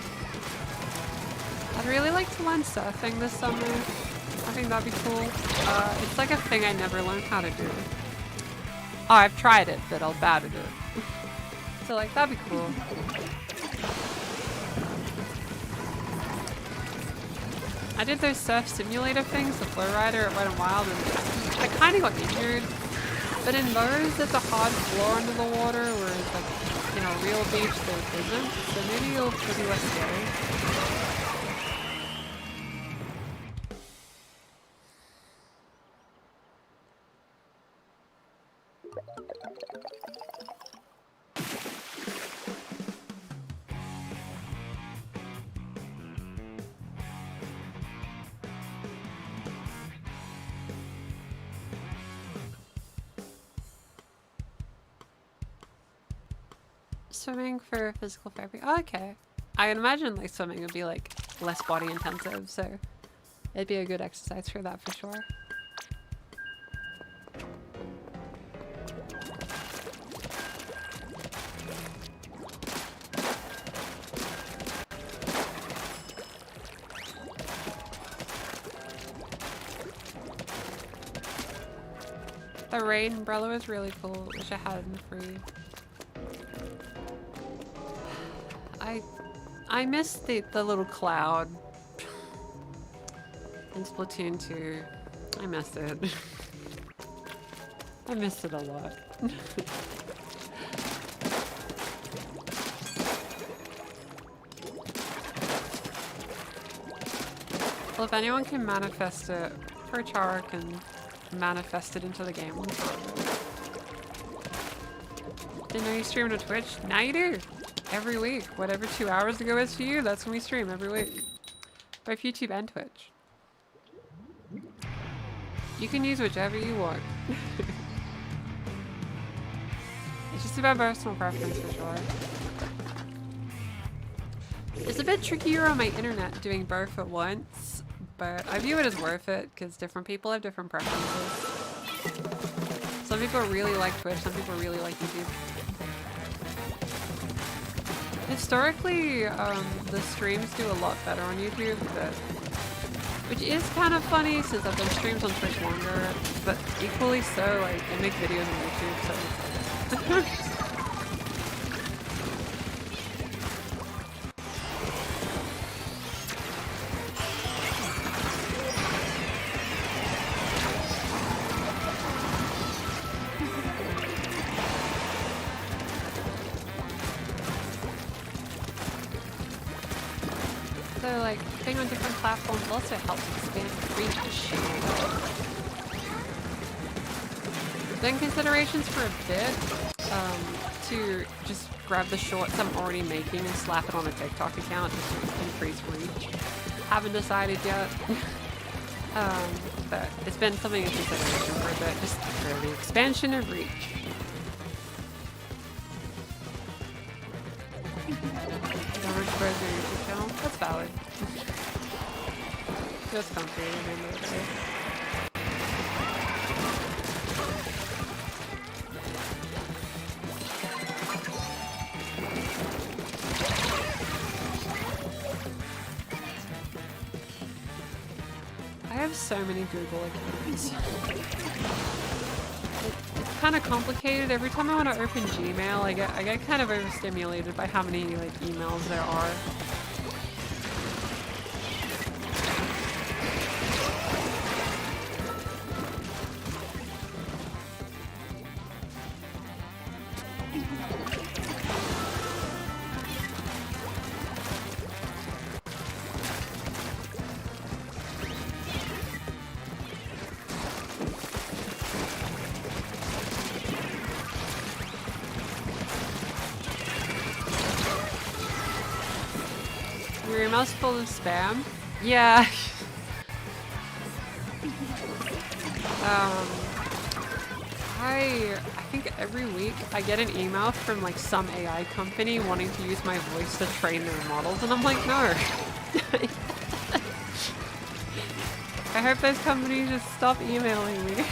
I'd really like to learn surfing this summer. I think that'd be cool. It's like a thing I never learned how to do. Oh, I've tried it, but I'm bad at it. So like, that'd be cool. I did those surf simulator things, the flow rider at Wet n Wild, and I kind of got injured. But in those, there's a hard floor under the water, whereas like, in a real beach, there isn't. So maybe it'll be less scary. swimming for physical therapy. Oh, okay. I would imagine like swimming would be like less body intensive, so it'd be a good exercise for that for sure. The rain umbrella was really cool. Wish I had it in free. I missed the little cloud in Splatoon 2. I missed it. I missed it a lot. Well, if anyone can manifest it, for Chara can manifest it into the game. Didn't know you streamed on Twitch? Now you do! Every week. Whatever 2 hours ago is for you, that's when we stream every week. Both YouTube and Twitch. You can use whichever you want. It's just about personal preference for sure. It's a bit trickier on my internet doing both at once, but I view it as worth it because different people have different preferences. Some people really like Twitch, some people really like YouTube. Historically, the streams do a lot better on YouTube, which is kind of funny since I've done streams on Twitch longer, but equally so, like, I make videos on YouTube, so... So, like, being on different platforms also helps expand reach. Then considerations for a bit, to just grab the shorts I'm already making and slap it on a TikTok account just to increase reach. Haven't decided yet. But it's been something in consideration for a bit, just for the expansion of reach. YouTube channel. That's valid. Just comfy at the end of the day. I have so many Google accounts. It's kind of complicated. Every time I want to open Gmail, I get kind of overstimulated by how many like emails there are. Your email's full of spam? Yeah. I think every week I get an email from like some AI company wanting to use my voice to train their models, and I'm like, no. I hope those companies just stop emailing me.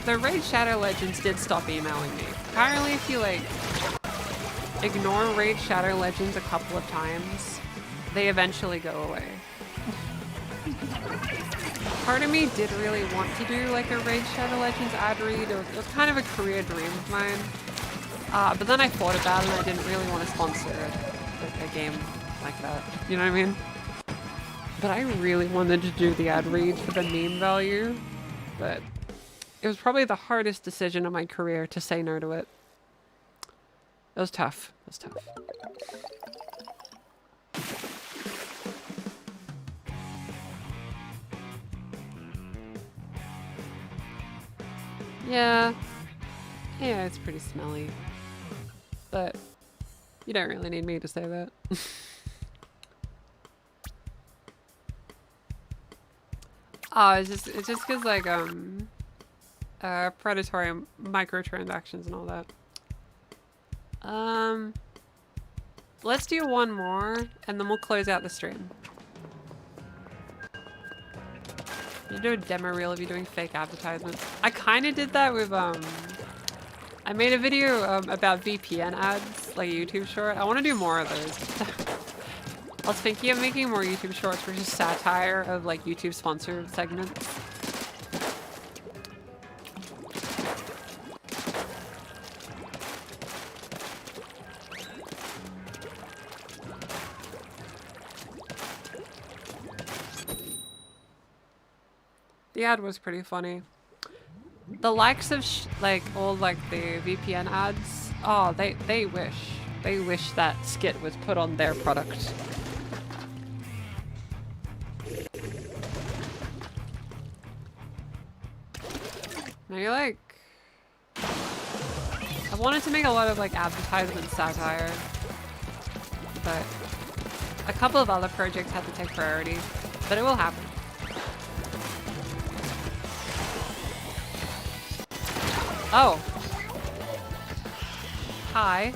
The Raid Shadow Legends did stop emailing me. Apparently if you like ignore Raid Shadow Legends a couple of times, they eventually go away. Part of me did really want to do like a Raid Shadow Legends ad read. It was kind of a career dream of mine. But then I thought about it and I didn't really want to sponsor a game like that. You know what I mean? But I really wanted to do the ad read for the meme value. But it was probably the hardest decision of my career to say no to it. It was tough. It was tough. Yeah. Yeah, it's pretty smelly. But you don't really need me to say that. Oh, it's just cause like predatory microtransactions and all that. Let's do one more, and then we'll close out the stream. You do a demo reel if you're doing fake advertisements. I kind of did that with, I made a video about VPN ads, like a YouTube short. I want to do more of those. I was thinking of making more YouTube shorts for just satire of like YouTube sponsored segments. The ad was pretty funny. The likes of like all like the VPN ads, oh, they wish that skit was put on their product. Maybe like, I wanted to make a lot of like advertisement satire, but a couple of other projects had to take priority, but it will happen. Oh. Hi.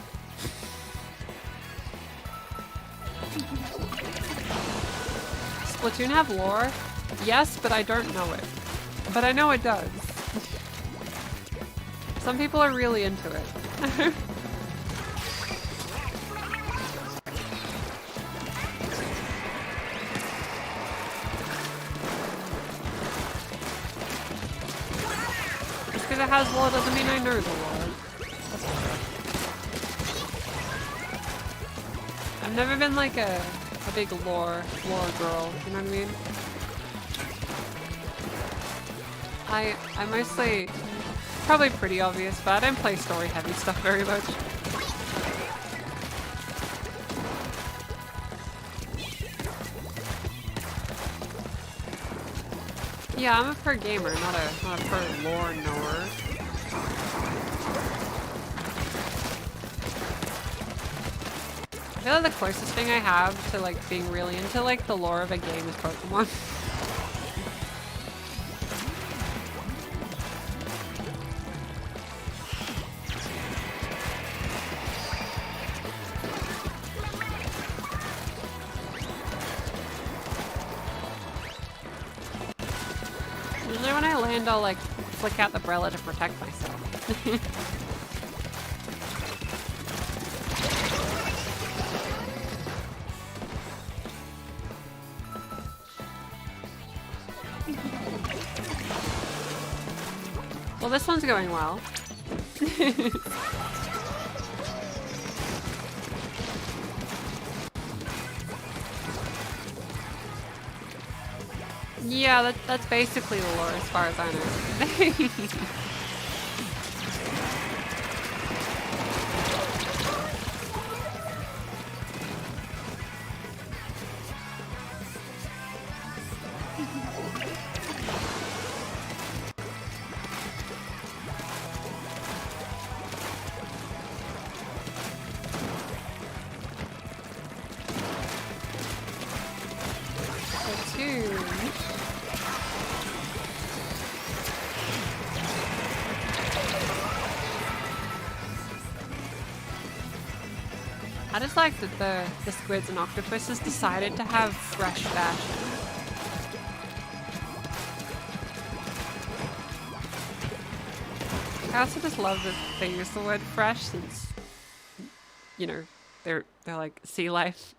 Splatoon have lore? Yes, but I don't know it. But I know it does. Some people are really into it. Just because it has lore doesn't mean I know the lore. I've never been like a big lore girl, you know what I mean? I mostly, probably pretty obvious, but I don't play story heavy stuff very much. Yeah, I'm a pro gamer, not a pro lore knower. I feel like the closest thing I have to like being really into like the lore of a game is Pokemon. Usually when I land, I'll like flick out the umbrella to protect myself. Well, this one's going well. Yeah, that's basically the lore as far as I know. I just like that the squids and octopuses decided to have fresh fashion. I also just love that they use the word fresh since, you know, they're like sea life.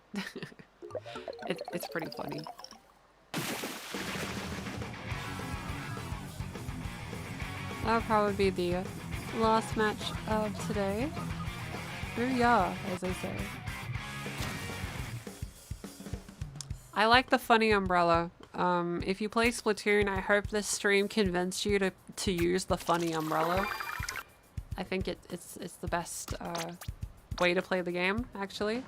It's pretty funny. That'll probably be the last match of today. Booyah, as they say. I like the funny umbrella. If you play Splatoon, I hope this stream convinced you to use the funny umbrella. I think it's the best way to play the game, actually.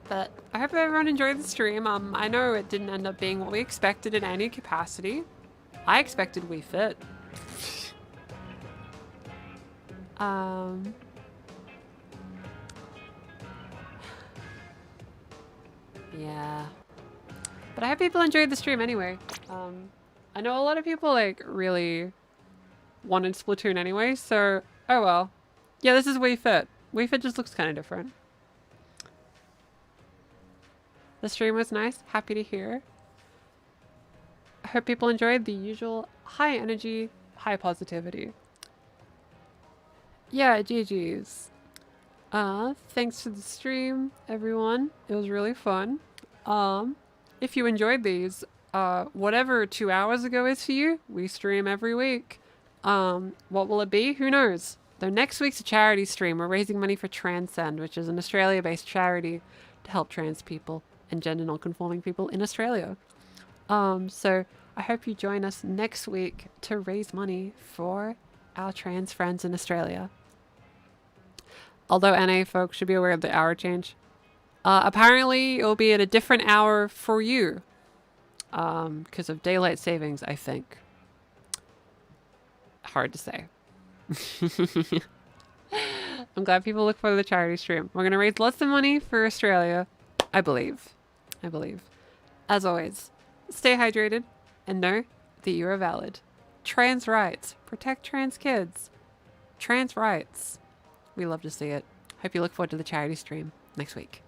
But I hope everyone enjoyed the stream. I know it didn't end up being what we expected in any capacity. I expected Wii Fit. Yeah. But I hope people enjoyed the stream anyway. I know a lot of people like really wanted Splatoon anyway, so oh well. Yeah, this is Wii Fit. Wii Fit just looks kind of different. The stream was nice. Happy to hear. I hope people enjoyed the usual high energy, high positivity. Yeah, GG's. Thanks for the stream, everyone. It was really fun. If you enjoyed these, whatever 2 hours ago is for you, we stream every week. What will it be? Who knows? Though next week's a charity stream. We're raising money for Transcend, which is an Australia-based charity to help trans people and gender non-conforming people in Australia. So I hope you join us next week to raise money for our trans friends in Australia. Although NA folks should be aware of the hour change. Apparently it'll be at a different hour for you. Because of daylight savings, I think. Hard to say. I'm glad people look for the charity stream. We're going to raise lots of money for Australia. I believe. As always, stay hydrated and know that you are valid. Trans rights. Protect trans kids. Trans rights. We love to see it. Hope you look forward to the charity stream next week.